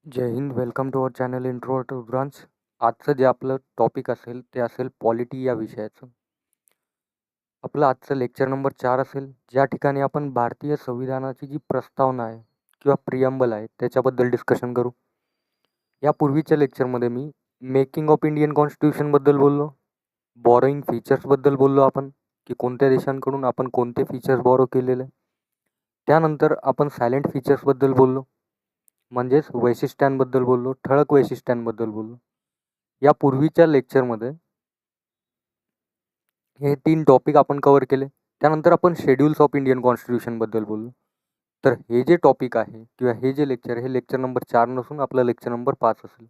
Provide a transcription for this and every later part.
Jai Hind. Welcome to our channel introvert to branch. आजचं जे आपलं टॉपिक असेल ते असेल पॉलिटी या विषयाचं. आपलं आजचं लेक्चर नंबर 4 असेल, ज्या ठिकाणी आपण भारतीय संविधानाची जी प्रस्तावना आहे किंवा प्रिअम्बल आहे त्याच्याबद्दल डिस्कशन करू. यापूर्वीच्या लेक्चरमध्ये मी मेकिंग ऑफ इंडियन कॉन्स्टिट्यूशनबद्दल बोललो, बॉरोईंग फीचर्सबद्दल बोललो आपण, की कोणत्या देशांकडून आपण कोणते फीचर्स बॉरो केलेले. त्यानंतर आपण सायलेंट फीचर्सबद्दल बोललो, म्हणजेच वैशिष्ट्यांबद्दल बोललो, ठळक वैशिष्ट्यांबद्दल बोललो. यापूर्वीच्या लेक्चरमध्ये हे 3 टॉपिक आपण कव्हर केले. त्यानंतर आपण शेड्यूल्स ऑफ इंडियन कॉन्स्टिट्यूशनबद्दल बोललो. तर हे जे टॉपिक आहे किंवा हे जे लेक्चर आहे, हे लेक्चर नंबर 4 नसून आपलं लेक्चर नंबर 5 असेल.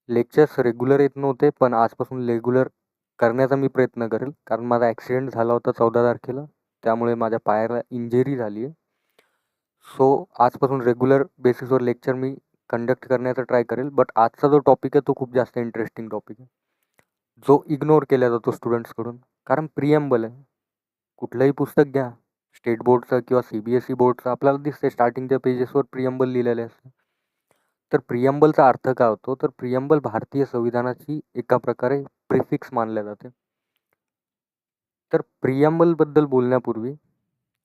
लेक्चर्स रेग्युलर येत नव्हते, पण आजपासून रेग्युलर करण्याचा मी प्रयत्न करेल, कारण माझा ॲक्सिडेंट झाला होता 14 तारखेला. त्यामुळे माझ्या पायाला इंजुरी झाली आहे. सो आजपासून रेग्युलर बेसिसवर लेक्चर मी कंडक्ट करण्याचा ट्राय करेल. बट आजचा जो टॉपिक आहे तो खूप जास्त इंटरेस्टिंग टॉपिक आहे, जो इग्नोर केला जातो स्टुडंट्सकडून. कारण प्रिअम्बल आहे. कुठलंही पुस्तक घ्या, स्टेट बोर्डचं किंवा CBSE बोर्डचं, आपल्याला दिसते स्टार्टिंगच्या पेजेसवर प्रिअम्बल लिहिलेले असते. तर प्रिअम्बलचा अर्थ काय होतो? तर प्रिअम्बल भारतीय संविधानाची एका प्रकारे प्रिफिक्स मानल्या जाते. तर प्रिअम्बलबद्दल बोलण्यापूर्वी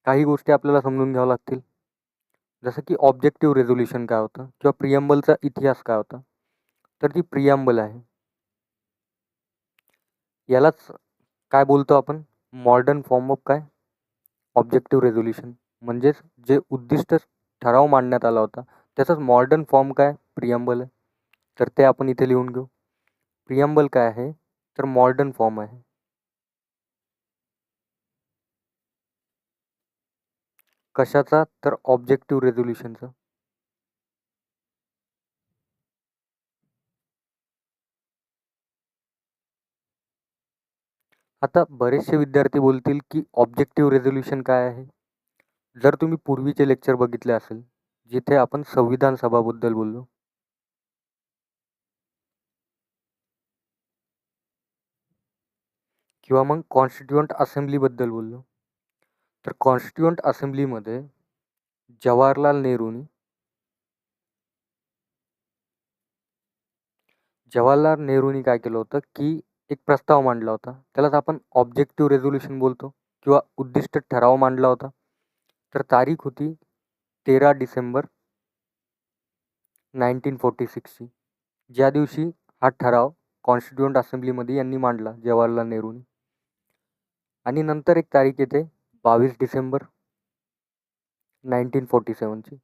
काही गोष्टी आपल्याला समजून घ्याव्या लागतील. जसं की ऑब्जेक्टिव्ह रेझोल्युशन काय होतं किंवा प्रिअम्बलचा इतिहास काय होता. तर ती प्रिअम्बल आहे, यालाच काय बोलतो आपण? मॉडर्न फॉर्म ऑफ काय? Objective resolution. म्हणजेच जे उद्दिष्ट ठराव मांडण्यात आला होता त्याचाच मॉडर्न फॉर्म काय? प्रिअम्बल आहे. तर ते आपण इथे लिहून घेऊ. प्रिअम्बल काय आहे? तर मॉडर्न फॉर्म आहे. कशाचा? तर ऑब्जेक्टिव्ह रेझोल्युशनचा. आता बरेचसे विद्यार्थी बोलतील की ऑब्जेक्टिव्ह रेझोल्युशन काय आहे? जर तुम्ही पूर्वीचे लेक्चर बघितले असेल, जिथे आपण संविधान सभाबद्दल बोललो, किंवा मग कॉन्स्टिट्युएंट असेंब्लीबद्दल बोललो, तर कॉन्स्टिट्युएंट असेंब्लीमध्ये जवाहरलाल नेहरूंनी काय केलं होतं की एक प्रस्ताव मांडला होता. त्यालाच आपण ऑब्जेक्टिव्ह रेझोल्युशन बोलतो किंवा उद्दिष्ट ठराव मांडला होता. तर तारीख होती 13 डिसेंबर 1946ची, ज्या दिवशी हा ठराव कॉन्स्टिट्युएंट असेंब्लीमध्ये यांनी मांडला, जवाहरलाल नेहरूंनी. आणि नंतर एक तारीख येते 22 डिसेंबर 1947ची.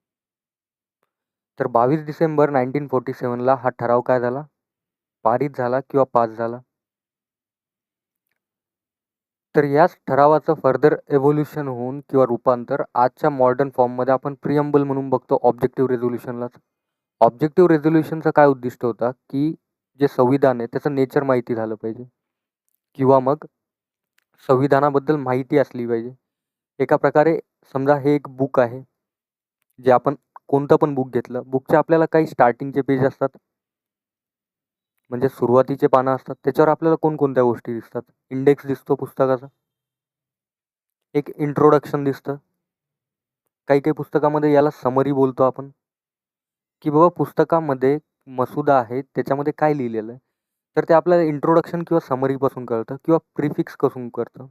तर 22 डिसेंबर 1947ला हा ठराव काय झाला? पारित झाला किंवा पास झाला. तर याच ठरावाचं फर्दर एव्होल्युशन होऊन किंवा रूपांतर आजच्या मॉडर्न फॉर्ममध्ये आपण प्रिअम्बल म्हणून बघतो, ऑब्जेक्टिव्ह रेझोल्युशनलाच. ऑब्जेक्टिव्ह रेझोल्युशनचा काय उद्दिष्ट होता की जे संविधान आहे त्याचं नेचर माहिती झालं पाहिजे, किंवा मग संविधानाबद्दल माहिती असली पाहिजे. एका प्रकारे समजा हे एक बुक आहे, जे आपण कोणतं पण बुक घेतलं, बुकचे आपल्याला काही स्टार्टिंगचे पेज असतात, म्हणजे सुरुवातीचे पानं असतात. त्याच्यावर आपल्याला कोणकोणत्या गोष्टी दिसतात? इंडेक्स दिसतो पुस्तकाचा, एक इंट्रोडक्शन दिसतं, काही काही पुस्तकामध्ये याला समरी बोलतो आपण, की बाबा पुस्तकामध्ये मसुदा आहे त्याच्यामध्ये काय लिहिलेलं आहे. तर ते आपल्याला इंट्रोडक्शन किंवा समरीपासून कळतं, किंवा प्रिफिक्स पासून कळतं.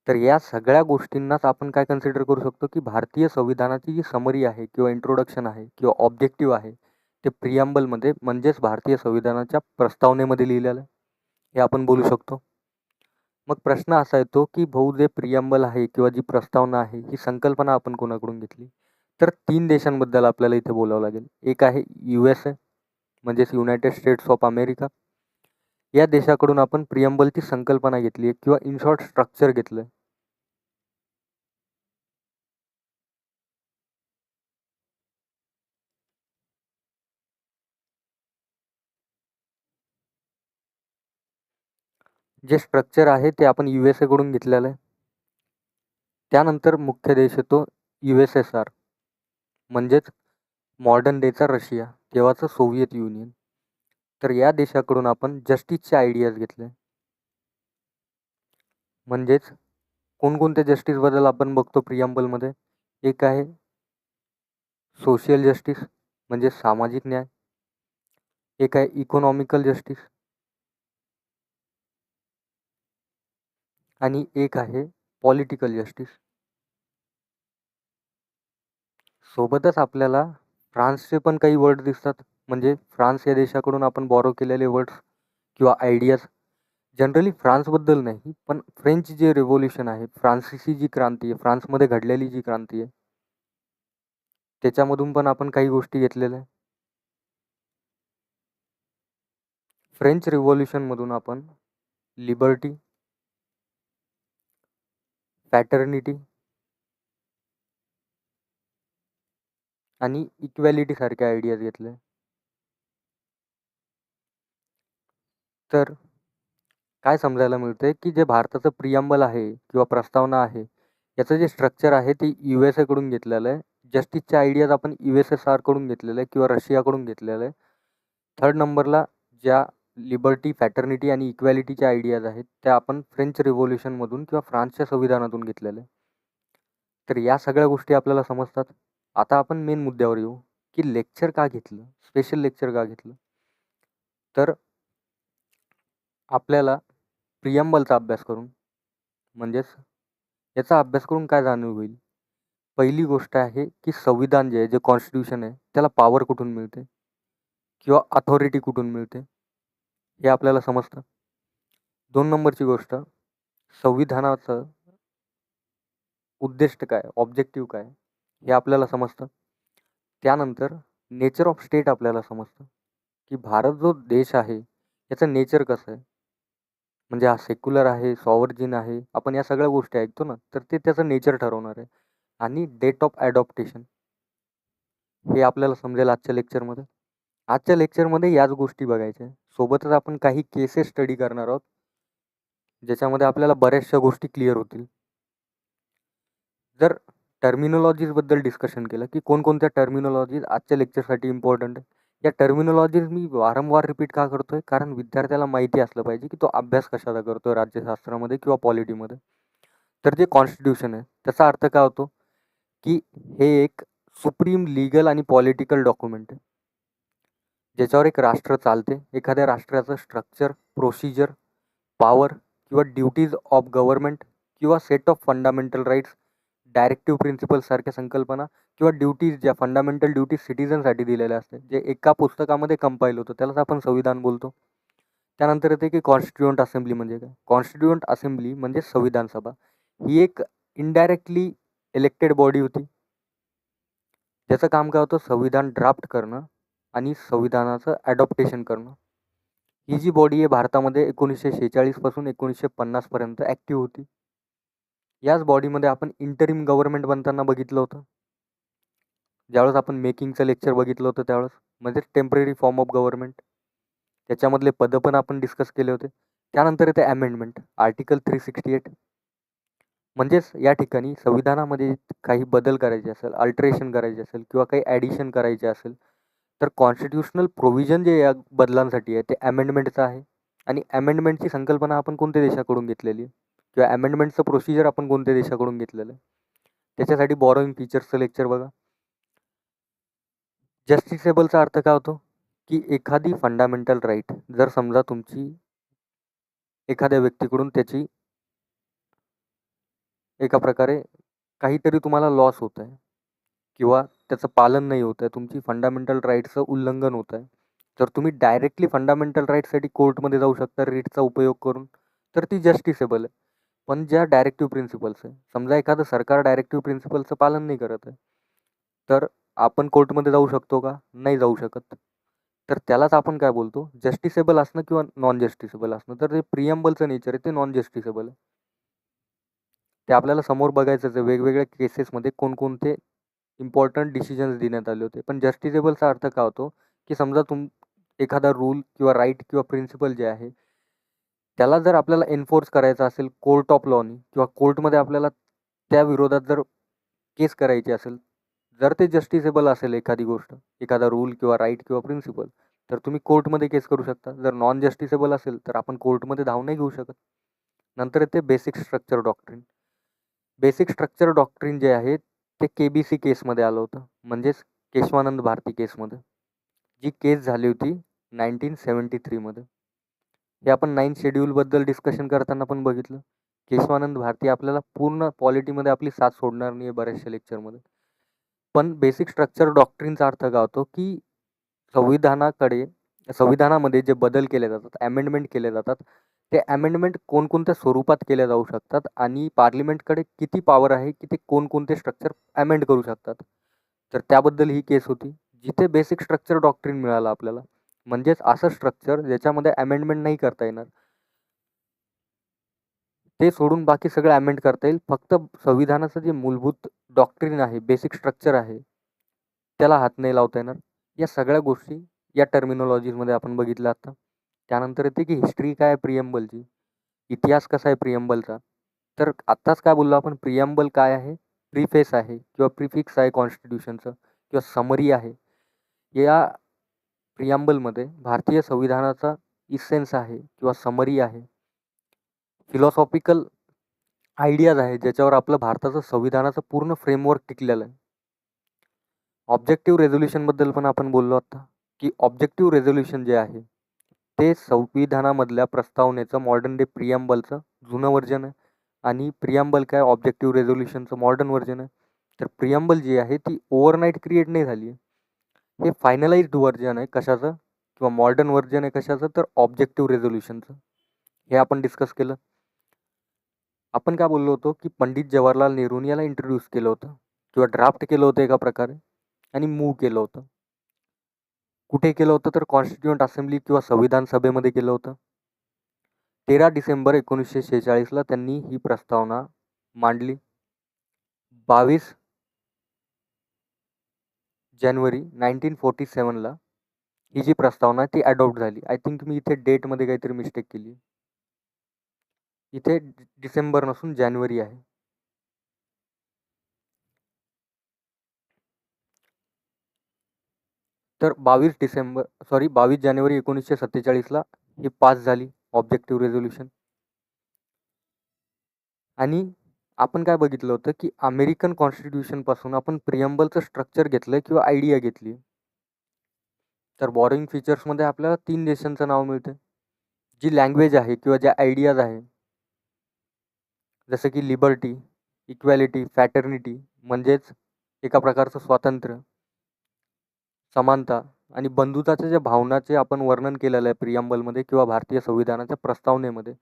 तर या सगळ्या गोष्टींनाच आपण काय कन्सिडर करू शकतो की भारतीय संविधानाची जी समरी आहे किंवा इंट्रोडक्शन आहे किंवा ऑब्जेक्टिव्ह आहे, ते प्रिअम्बलमध्ये म्हणजेच भारतीय संविधानाच्या प्रस्तावनेमध्ये लिहिलेलं आहे, हे आपण बोलू शकतो. मग प्रश्न असा येतो की भाऊ, जे प्रिअम्बल आहे किंवा जी प्रस्तावना आहे, ही संकल्पना आपण कोणाकडून घेतली? तर 3 देशांबद्दल आपल्याला इथे बोलावं लागेल. एक आहे USA, म्हणजेच युनायटेड स्टेट्स ऑफ अमेरिका. या देशाकडून आपण प्रिअम्बलची संकल्पना घेतली आहे किंवा इन शॉर्ट स्ट्रक्चर घेतलं. जे स्ट्रक्चर आहे ते आपण USA कडून घेतलेलं आहे. त्यानंतर मुख्य देश येतो USSR, म्हणजेच मॉडर्न डेचा रशिया, तेव्हाचं सोव्हिएत युनियन. तर या देशाकडून आपण जस्टिसचे आयडियाज घेतले. म्हणजेच कोणकोणत्या जस्टिसबद्दल आपण बघतो प्रिअम्बलमध्ये? एक आहे सोशल जस्टिस म्हणजे सामाजिक न्याय, एक आहे इकॉनॉमिकल जस्टिस आणि एक आहे पॉलिटिकल जस्टिस. सोबतच आपल्याला फ्रान्सचे पण काही वर्ड दिसतात. म्हणजे फ्रान्स या देशाकडून आपण बॉरो केलेले वर्ड्स किंवा आयडियाज. जनरली फ्रान्सबद्दल नाही, पण फ्रेंच जे रिव्होल्यूशन आहे, फ्रान्सिसी जी क्रांती आहे, फ्रान्समध्ये घडलेली जी क्रांती आहे, त्याच्यामधून पण आपण काही गोष्टी घेतलेल्या आहे. फ्रेंच रिव्होल्यूशनमधून आपण लिबर्टी, फॅटर्निटी आणि इक्वॅलिटी सारखे आयडियाज घेतले. तर काय समजायला मिळते की जे भारताचं प्रियम्बल आहे किंवा प्रस्तावना आहे, याचं जे स्ट्रक्चर आहे ते USA कडून घेतलेलं आहे. जस्टिसचे आयडियाज आपण USSR कडून घेतलेलं आहे किंवा रशियाकडून घेतलेलं आहे. थर्ड नंबरला ज्या लिबर्टी, फॅटर्निटी आणि इक्वॅलिटीच्या आयडियाज आहेत त्या आपण फ्रेंच रिव्होल्यूशनमधून किंवा फ्रान्सच्या संविधानातून घेतलेल्या आहे. तर या सगळ्या गोष्टी आपल्याला समजतात. आता आपण मेन मुद्द्यावर येऊ की लेक्चर का घेतलं, स्पेशल लेक्चर का घेतलं. तर आपल्याला प्रियम्बलचा अभ्यास करून, म्हणजेच याचा अभ्यास करून काय जाणीव होईल. पहिली गोष्ट आहे की संविधान जे आहे, जे कॉन्स्टिट्यूशन आहे, त्याला पॉवर कुठून मिळते किंवा अथॉरिटी कुठून मिळते हे आपल्याला समजतं. 2 नंबरची गोष्ट, संविधानाचं उद्दिष्ट काय, ऑब्जेक्टिव्ह काय हे आपल्याला समजतं. त्यानंतर नेचर ऑफ स्टेट आपल्याला समजतं की भारत जो देश आहे याचं नेचर कसं आहे. म्हणजे हा सेक्युलर आहे, सॉव्हर्जिन आहे, आपण या सगळ्या गोष्टी ऐकतो ना, तर ते त्याचं नेचर ठरवणार आहे. आणि डेट ऑफ ॲडॉप्टेशन हे आपल्याला समजेल आजच्या लेक्चरमध्ये. आजच्या लेक्चरमध्ये याच गोष्टी बघायच्या आहे. सोबतच आपण काही केसेस स्टडी करणार आहोत, ज्याच्यामध्ये आपल्याला बऱ्याचशा गोष्टी क्लिअर होतील. जर टर्मिनॉलॉजीजबद्दल डिस्कशन केलं की कोणकोणत्या टर्मिनॉलॉजीज आजच्या लेक्चरसाठी इम्पॉर्टंट आहे. या टर्मिनॉलॉजीज मी वारंवार रिपीट का करतोय, कारण विद्यार्थ्याला माहिती असलं पाहिजे की तो अभ्यास कशाला करतोय राज्यशास्त्रामध्ये किंवा पॉलिटीमध्ये. तर जे कॉन्स्टिट्यूशन आहे त्याचा अर्थ काय होतो की हे एक सुप्रीम लीगल आणि पॉलिटिकल डॉक्युमेंट आहे, ज्याच्यावर एक राष्ट्र चालते. एखाद्या राष्ट्राचं स्ट्रक्चर, प्रोसिजर, पॉवर किंवा ड्युटीज ऑफ गव्हर्नमेंट किंवा set of fundamental rights, directive principles सारख्या संकल्पना किंवा ड्युटीज, ज्या फंडामेंटल ड्युटीज सिटिझनसाठी दिलेल्या असतात, जे एका पुस्तकामध्ये कंपाईल होतं, त्यालाच आपण संविधान बोलतो. त्यानंतर येते की कॉन्स्टिट्युएंट असेंब्ली म्हणजे काय. कॉन्स्टिट्युएंट असेंब्ली म्हणजे संविधान सभा. ही एक इनडायरेक्टली इलेक्टेड बॉडी होती, ज्याचं काम काय होतं, संविधान ड्राफ्ट करणं आणि संविधानाचं ॲडॉप्टेशन करणं. ही जी बॉडी आहे भारतामध्ये 1946 पासून 1950 पर्यंत ॲक्टिव्ह होती. याच बॉडीमध्ये आपण इंटरिम गव्हर्नमेंट बनताना बघितलं होतं. ज्यावेळेस आपण मेकिंगचं लेक्चर बघितलं होतं त्यावेळेस, म्हणजे टेम्पररी फॉर्म ऑफ गव्हर्नमेंट, त्याच्यामधले पदं पण आपण डिस्कस केले होते. त्यानंतर येते अमेंडमेंट, आर्टिकल 368. म्हणजेच या ठिकाणी संविधानामध्ये काही बदल करायचे असेल, अल्टरेशन करायचे असेल किंवा काही ॲडिशन करायचे असेल, तर कॉन्स्टिट्युशनल प्रोव्हिजन जे या बदलांसाठी आहे ते अमेंडमेंटचं आहे. आणि अमेंडमेंटची संकल्पना आपण कोणत्या देशाकडून घेतलेली आहे किंवा अमेंडमेंटचं प्रोसिजर आपण कोणत्या देशाकडून घेतलेलं आहे, त्याच्यासाठी बॉरोइंग फीचर्सचं लेक्चर बघा. जस्टिसेबलचा अर्थ काय होतो की एखादी फंडामेंटल राईट, जर समजा तुमची एखाद्या व्यक्तीकडून त्याची एका प्रकारे काहीतरी तुम्हाला लॉस होत आहे किंवा त्याचं पालन नाही होत आहे, तुमची फंडामेंटल राईट्सचं उल्लंघन होत आहे, तर तुम्ही डायरेक्टली फंडामेंटल राईट्ससाठी कोर्टमध्ये जाऊ शकता रिटचा उपयोग करून, तर ती जस्टिसेबल आहे. पण ज्या डायरेक्टिव्ह प्रिन्सिपल्स आहे, समजा एखादं सरकार डायरेक्टिव्ह प्रिन्सिपल्सचं पालन नाही करत आहे, तर आपण कोर्टमध्ये जाऊ शकतो का, नाही जाऊ शकत. तर त्यालाच आपण काय बोलतो, जस्टिसेबल असणं किंवा नॉन जस्टिसेबल असणं. तर ते प्रियम्बलचं नेचर आहे ते नॉन जस्टिसेबल आहे. ते आपल्याला समोर बघायचंच आहे, वेगवेगळ्या केसेसमध्ये कोणकोणते इम्पॉर्टंट डिसिजन्स देण्यात आले होते. पण जस्टिसेबलचा अर्थ काय होतो की समजा एखादा रूल किंवा राईट किंवा प्रिन्सिपल जे आहे त्याला जर आपल्याला एन्फोर्स करायचा असेल कोर्ट ऑफ लॉनी किंवा कोर्टमध्ये आपल्याला त्या विरोधात जर केस करायची असेल, जर ते जस्टिसेबल असेल एखादी गोष्ट, एखादा रूल किंवा राईट किंवा प्रिन्सिपल, तर तुम्ही कोर्टमध्ये केस करू शकता. जर नॉन जस्टिसेबल असेल तर आपण कोर्टमध्ये धाव नाही घेऊ शकत. नंतर येते basic structure doctrine. Basic structure doctrine जे आहे ते KBC केसमध्ये आलं होतं. म्हणजेच केशवानंद भारती केसमध्ये, जी केस झाली होती 1973 मध्ये. हे आपण 9th शेड्यूलबद्दल डिस्कशन करताना पण बघितलं. केशवानंद भारती आपल्याला पूर्ण पॉलिटीमध्ये आपली साथ सोडणार नाही आहे बऱ्याचशा लेक्चरमध्ये. पण बेसिक स्ट्रक्चर डॉक्ट्रिनचा अर्थ काय होतो, की संविधानामध्ये जे बदल केले जातात, अमेंडमेंट केले जातात, ते अमेंडमेंट कोणकोणत्या स्वरूपात केल्या जाऊ शकतात आणि पार्लिमेंटकडे किती पॉवर आहे की ते कोणकोणते स्ट्रक्चर अमेंड करू शकतात. तर त्याबद्दल ही केस होती, जिथे बेसिक स्ट्रक्चर डॉक्ट्रिन मिळालं आपल्याला. म्हणजेच असं स्ट्रक्चर ज्याच्यामध्ये अमेंडमेंट नाही करता येणार, ते सोडून बाकी सगळं अमेंड करता येईल. फक्त संविधानाचं जे मूलभूत डॉक्ट्रिन आहे, बेसिक स्ट्रक्चर आहे, त्याला हात नाही लावता येणार. या सगळ्या गोष्टी या टर्मिनॉलॉजीजमध्ये आपण बघितलं आता. त्यानंतर येते की हिस्ट्री काय आहे प्रिएम्बलची, इतिहास कसा आहे प्रिएम्बलचा. तर आत्ताच काय बोललो आपण, प्रिएम्बल काय आहे, प्रीफेस आहे किंवा प्रीफिक्स आहे कॉन्स्टिट्यूशनचं किंवा समरी आहे. या प्रिएम्बलमध्ये भारतीय संविधानाचा इसेन्स आहे किंवा समरी आहे, फिलॉसॉफिकल आयडियाज आहे, ज्याच्यावर आपलं भारताचं संविधानाचं पूर्ण फ्रेमवर्क टिकलेलं आहे. ऑब्जेक्टिव्ह रेझोल्युशनबद्दल पण आपण बोललो आता, की ऑब्जेक्टिव्ह रेझोल्युशन जे आहे ते संविधानामधल्या प्रस्तावनेचं मॉडर्न डे प्रिएम्बलचं जुनं व्हर्जन आहे आणि प्रिएम्बल काय ऑब्जेक्टिव्ह रेझोल्युशनचं मॉडर्न व्हर्जन आहे. तर प्रिएम्बल जी आहे ती ओव्हरनाईट क्रिएट नाही झाली आहे. हे फायनलाइज्ड व्हर्जन आहे कशाचं किंवा मॉडर्न व्हर्जन आहे कशाचं, तर ऑब्जेक्टिव्ह रेझोल्युशनचं. हे आपण डिस्कस केलं. आपण काय बोललो होतो, की पंडित जवाहरलाल नेहरूंनी याला इंट्रोड्यूस केलं होतं किंवा ड्राफ्ट केलं होतं एका प्रकारे आणि मूव्ह केलं होतं. कुठे केलं होतं, तर कॉन्स्टिट्युएंट असेंब्ली किंवा संविधान सभेमध्ये केलं होतं. 13 डिसेंबर 1946ला त्यांनी ही प्रस्तावना मांडली. 22 जानेवारी 1947ला ही जी प्रस्तावना ती अडॉप्ट झाली. आय थिंक मी इथे डेटमध्ये काहीतरी मिस्टेक केली. इथे डिसेंबर नसून जानेवारी आहे. तर 22 जानेवारी 1947ला ही पास झाली ऑब्जेक्टिव्ह रेझोल्युशन. आणि आपण काय बघितलं होतं, की अमेरिकन कॉन्स्टिट्यूशनपासून आपण प्रिएम्बलचं स्ट्रक्चर घेतलं किंवा आयडिया घेतली. तर बॉरोइंग फीचर्समध्ये आपल्याला 3 देशांचं नाव मिळते. जी लँग्वेज आहे किंवा ज्या आयडियाज आहे, जसं की लिबर्टी, इक्वॅलिटी, फॅटर्निटी म्हणजेच एका प्रकारचं स्वातंत्र्य, समानता आणि बंधुताच्या ज्या भावनाचे आपण वर्णन केलेलं आहे प्रिएम्बलमध्ये किंवा भारतीय संविधानाच्या प्रस्तावनेमध्ये,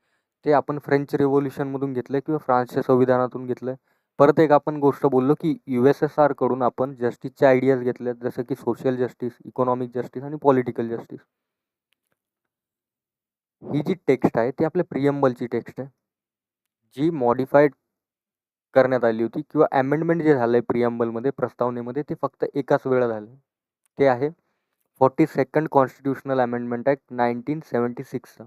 ते आपण फ्रेंच रेव्होल्युशनमधून घेतलं किंवा फ्रान्सच्या संविधानातून घेतलं. परत एक आपण गोष्ट बोललो, की USSR कडून आपण जस्टिसचे आयडियाज घेतले, जसं की सोशल जस्टिस, इकॉनॉमिक जस्टिस आणि पॉलिटिकल जस्टिस. ही जी टेक्स्ट आहे ती आपल्या प्रिएम्बलची टेक्स्ट आहे, जी मॉडिफाईड करण्यात आली होती किंवा अमेंडमेंट जे झालं आहे प्रिएम्बलमध्ये प्रस्तावनेमध्ये ते फक्त एकाच वेळा झालं. ते आहे 42nd कॉन्स्टिट्यूशनल अमेंडमेंट ॲक्ट 1976चं.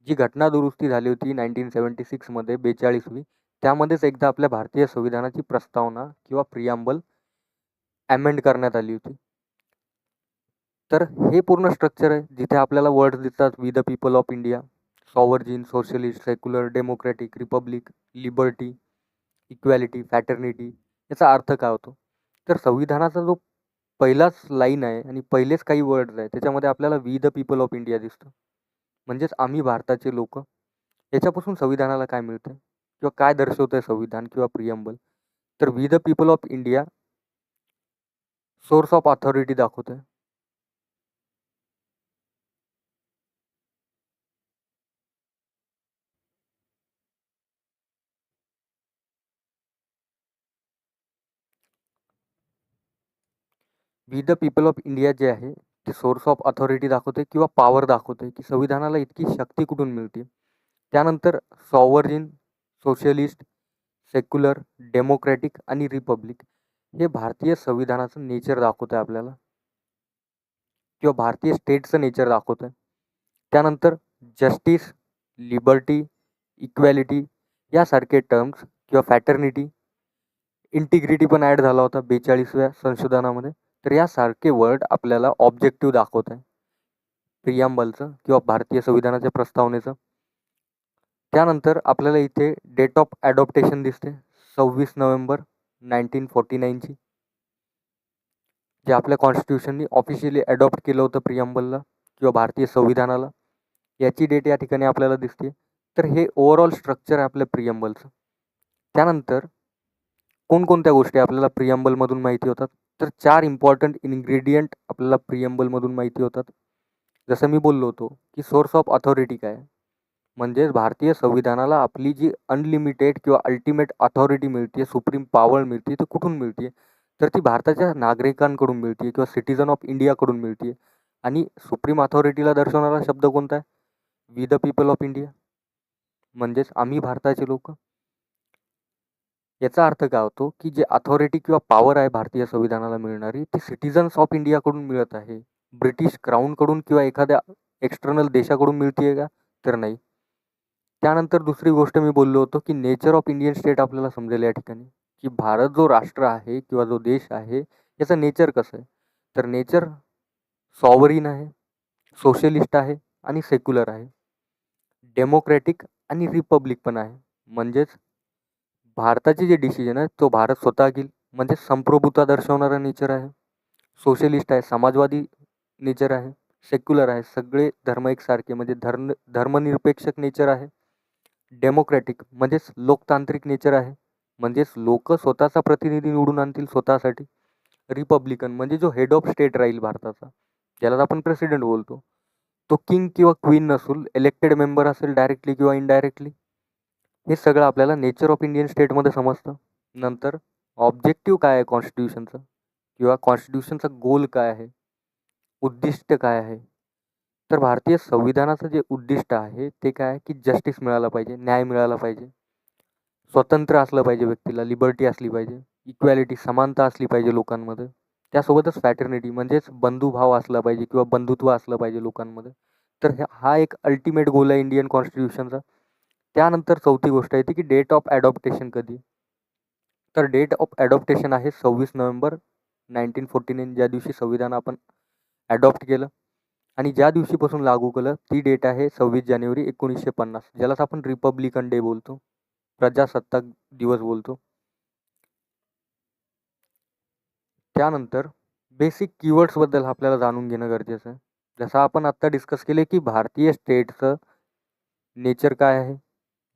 जी घटना दुरुस्ती झाली होती 1976मध्ये 42वी, त्यामध्येच एकदा आपल्या भारतीय संविधानाची प्रस्तावना किंवा प्रिएम्बल अमेंड करण्यात आली होती. तर हे पूर्ण स्ट्रक्चर आहे, जिथे आपल्याला वर्ड्स दिसतात, we the people of India, sovereign, socialist, secular, democratic, republic, liberty, equality, fraternity. याचा अर्थ काय होतो, तर संविधानाचा जो पहिलाच लाईन आहे आणि पहिलेच काही वर्ड्स आहे, त्याच्यामध्ये आपल्याला we the people of India दिसतं. म्हणजेच आम्ही भारताचे लोक. याच्यापासून संविधानाला काय मिळतं किंवा काय दर्शवतं आहे संविधान किंवा प्रिएम्बल, तर we the people of India source of authority दाखवत आहे. We the people of India जे आहे ते सोर्स ऑफ अथॉरिटी दाखवते किंवा पॉवर दाखवते, की संविधानाला इतकी शक्ती कुठून मिळते. त्यानंतर सॉव्हर्जिन, सोशलिस्ट, सेक्युलर, डेमोक्रॅटिक आणि रिपब्लिक हे भारतीय संविधानाचं नेचर दाखवतं आहे आपल्याला किंवा भारतीय स्टेटचं नेचर दाखवतं आहे. त्यानंतर जस्टिस, लिबर्टी, इक्वॅलिटी यासारखे टर्म्स किंवा फॅटर्निटी, इंटिग्रिटी पण ॲड झाला होता 42व्या संशोधनामध्ये. तर यासारखे वर्ड आपल्याला ऑब्जेक्टिव्ह दाखवत आहे प्रिएम्बलचं किंवा भारतीय संविधानाच्या प्रस्तावनेचं. त्यानंतर आपल्याला इथे डेट ऑफ ॲडॉप्टेशन दिसते 26 नोव्हेंबर 1949ची. जे आपल्या कॉन्स्टिट्यूशननी ऑफिशियली अडॉप्ट केलं होतं प्रिअम्बलला किंवा भारतीय संविधानाला, याची डेट या ठिकाणी आपल्याला दिसते. तर हे ओव्हरऑल स्ट्रक्चर आहे आपल्या प्रिअम्बलचं. त्यानंतर कोणकोणत्या गोष्टी आपल्याला प्रिअम्बलमधून माहिती होतात, तर 4 इम्पॉर्टंट इन्ग्रेडियंट आपल्याला प्रिअम्बलमधून माहिती होतात. जसं मी बोललो होतो की सोर्स ऑफ अथॉरिटी काय आहे, म्हणजेच भारतीय संविधानाला आपली जी अनलिमिटेड किंवा अल्टिमेट अथॉरिटी मिळते, सुप्रीम पॉवर मिळते, ती कुठून मिळते, तर ती भारताच्या नागरिकांकडून मिळते किंवा सिटिझन ऑफ इंडियाकडून मिळते. आणि सुप्रीम अथॉरिटीला दर्शवणारा शब्द कोणता आहे? We the people of India, म्हणजेच आम्ही भारताचे लोक. याचा अर्थ काय होतो की जे अथॉरिटी किंवा पॉवर आहे भारतीय संविधानाला मिळणारी, ती सिटिझन्स ऑफ इंडियाकडून मिळत आहे. ब्रिटिश क्राऊनकडून किंवा एखाद्या एक्सटर्नल देशाकडून मिळते का, तर नाही. त्यानंतर दुसरी गोष्ट मी बोललो होतो की नेचर ऑफ इंडियन स्टेट आपल्याला समजेल या ठिकाणी, की भारत जो राष्ट्र आहे किंवा जो देश आहे याचं नेचर कसं आहे, तर नेचर सॉवरीन आहे, सोशलिस्ट आहे आणि सेक्युलर आहे. डेमोक्रॅटिक आणि रिपब्लिक पण आहे. म्हणजेच भारताचे जे डिसिजन आहे तो भारत स्वतः घेईल, म्हणजे संप्रभुता दर्शवणारा नेचर आहे. सोशलिस्ट आहे, समाजवादी नेचर आहे. सेक्युलर आहे, सगळे धर्म एकसारखे, म्हणजे धर्मनिरपेक्षक नेचर आहे. डेमोक्रॅटिक म्हणजेच लोकतांत्रिक नेचर आहे, म्हणजेच लोक स्वतःचा प्रतिनिधी निवडून आणतील स्वतःसाठी. रिपब्लिकन म्हणजे जो हेड ऑफ स्टेट राहील भारताचा, ज्याला आपण प्रेसिडेंट बोलतो, तो किंग किंवा क्वीन नसून इलेक्टेड मेंबर असेल डायरेक्टली किंवा इनडायरेक्टली. हे सगळं आपल्याला नेचर ऑफ इंडियन स्टेटमध्ये समजतं. नंतर ऑब्जेक्टिव्ह काय आहे कॉन्स्टिट्यूशनचं, किंवा कॉन्स्टिट्यूशनचा गोल काय आहे, उद्दिष्ट काय आहे. तर भारतीय संविधानाचं जे उद्दिष्ट आहे ते काय आहे की जस्टिस मिळाला पाहिजे, न्याय मिळाला पाहिजे, स्वतंत्र असलं पाहिजे व्यक्तीला, लिबर्टी असली पाहिजे, इक्वॅलिटी समानता असली पाहिजे लोकांमध्ये. त्यासोबतच फॅटर्निटी म्हणजेच बंधुभाव असला पाहिजे किंवा बंधुत्व असलं पाहिजे लोकांमध्ये. तर हा एक अल्टिमेट गोल आहे इंडियन कॉन्स्टिट्यूशनचा. त्यानंतर चौथी गोष्ट येते की डेट ऑफ ॲडॉप्टेशन कधी. तर डेट ऑफ ॲडॉप्टेशन आहे 26 नोव्हेंबर 1949, ज्या दिवशी संविधान आपण ॲडॉप्ट केलं. आणि ज्या दिवशीपासून लागू केलं ती डेट आहे 26 जानेवारी 1950, ज्यालाच आपण रिपब्लिकन डे बोलतो, प्रजासत्ताक दिवस बोलतो. त्यानंतर बेसिक कीवर्ड्सबद्दल आपल्याला जाणून घेणं गरजेचं आहे. जसं आपण आत्ता डिस्कस केले की भारतीय स्टेटचं नेचर काय आहे,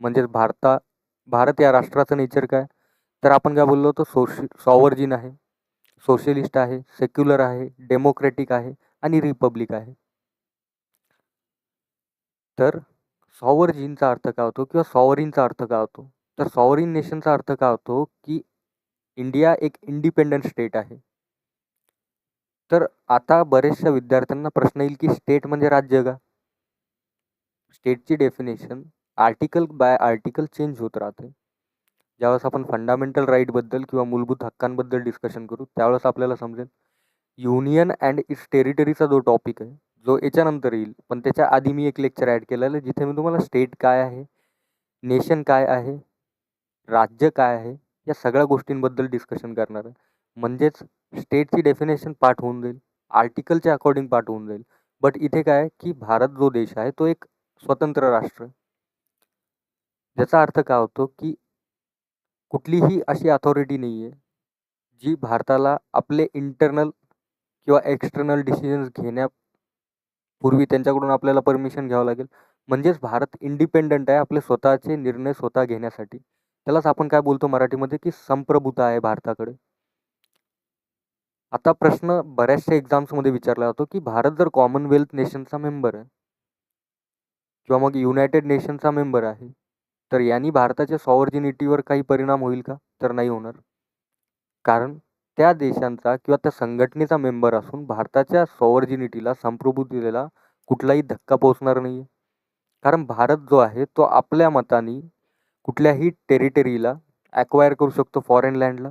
म्हणजेच भारत या राष्ट्राचं नेचर काय. तर आपण काय बोललो होतो, सॉवरजिन आहे, सोशलिस्ट आहे, सेक्युलर आहे, डेमोक्रॅटिक आहे आणि रिपब्लिक आहे. तर सॉवरजिनचा अर्थ काय होतो किंवा सॉवरिनचा अर्थ काय होतो, तर सॉवरिन नेशनचा अर्थ काय होतो की इंडिया एक इंडिपेंडंट स्टेट आहे. तर आता बरेचशा विद्यार्थ्यांना प्रश्न येईल की स्टेट म्हणजे राज्य का. स्टेटची definition article by article change होत राहते. ज्यावेळेस आपण फंडामेंटल राईटबद्दल किंवा मूलभूत हक्कांबद्दल डिस्कशन करू त्यावेळेस आपल्याला समजेल. युनियन अँड इट्स टेरिटरीचा जो टॉपिक आहे जो याच्यानंतर येईल, पण त्याच्या आधी मी एक लेक्चर ॲड केलेलं आहे जिथे मी तुम्हाला स्टेट काय आहे, नेशन काय आहे, राज्य काय आहे, या सगळ्या गोष्टींबद्दल डिस्कशन करणार आहे. म्हणजेच स्टेटची डेफिनेशन पाठ होऊन जाईल, आर्टिकलच्या अकॉर्डिंग पाठ होऊन जाईल. बट इथे काय आहे की भारत जो देश आहे तो एक स्वतंत्र राष्ट्र आहे. ज्याचा अर्थ काय होतो की कुठलीही अशी अथॉरिटी नाही आहे जी भारताला आपले इंटरनल किंवा एक्सटर्नल डिसिजन्स घेण्यापूर्वी त्यांच्याकडून आपल्याला परमिशन घ्यावं लागेल. म्हणजेच भारत इंडिपेंडंट आहे आपले स्वतःचे निर्णय स्वतः घेण्यासाठी. त्यालाच आपण काय बोलतो मराठीमध्ये की संप्रभुता आहे भारताकडे. आता प्रश्न बऱ्याचशा एक्झाम्समध्ये विचारला जातो की भारत जर कॉमनवेल्थ नेशनचा मेंबर आहे किंवा मग युनायटेड नेशनचा मेंबर आहे, तर यांनी भारताच्या सॉव्हर्जिनिटीवर काही परिणाम होईल का, तर नाही होणार. कारण त्या देशांचा किंवा त्या संघटनेचा मेंबर असून भारताच्या सॉव्हर्जिनिटीला, संप्रभुतेला कुठलाही धक्का पोहोचणार नाही. कारण भारत जो आहे तो आपल्या मताने कुठल्याही टेरिटरीला ॲक्वायर करू शकतो, फॉरेन लँडला,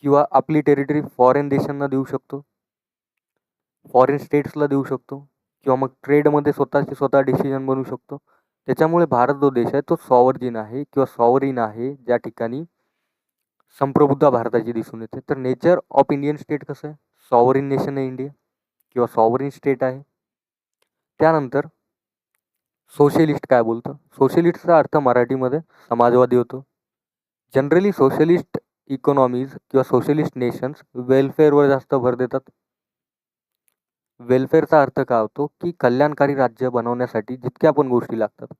किंवा आपली टेरिटरी फॉरेन देशांना देऊ शकतो, फॉरेन स्टेट्सला देऊ शकतो, किंवा मग ट्रेडमध्ये स्वतःचे स्वतः डिसिजन बनवू शकतो. त्याच्यामुळे भारत जो देश आहे तो सॉव्हर्जिन आहे किंवा सॉव्हरीन आहे, ज्या ठिकाणी संप्रभुता भारताची दिसून येते. तर नेचर ऑफ इंडियन स्टेट कसं आहे, सॉव्हरीन नेशन आहे इंडिया किंवा सॉव्हरीन स्टेट आहे. त्यानंतर सोशलिस्ट काय बोलतं, सोशलिस्टचा अर्थ मराठीमध्ये समाजवादी होतो. जनरली सोशलिस्ट इकॉनॉमीज किंवा सोशलिस्ट नेशन्स वेलफेअरवर जास्त भर देतात. वेलफेअरचा अर्थ काय होतो की कल्याणकारी राज्य बनवण्यासाठी जितक्या पण गोष्टी लागतात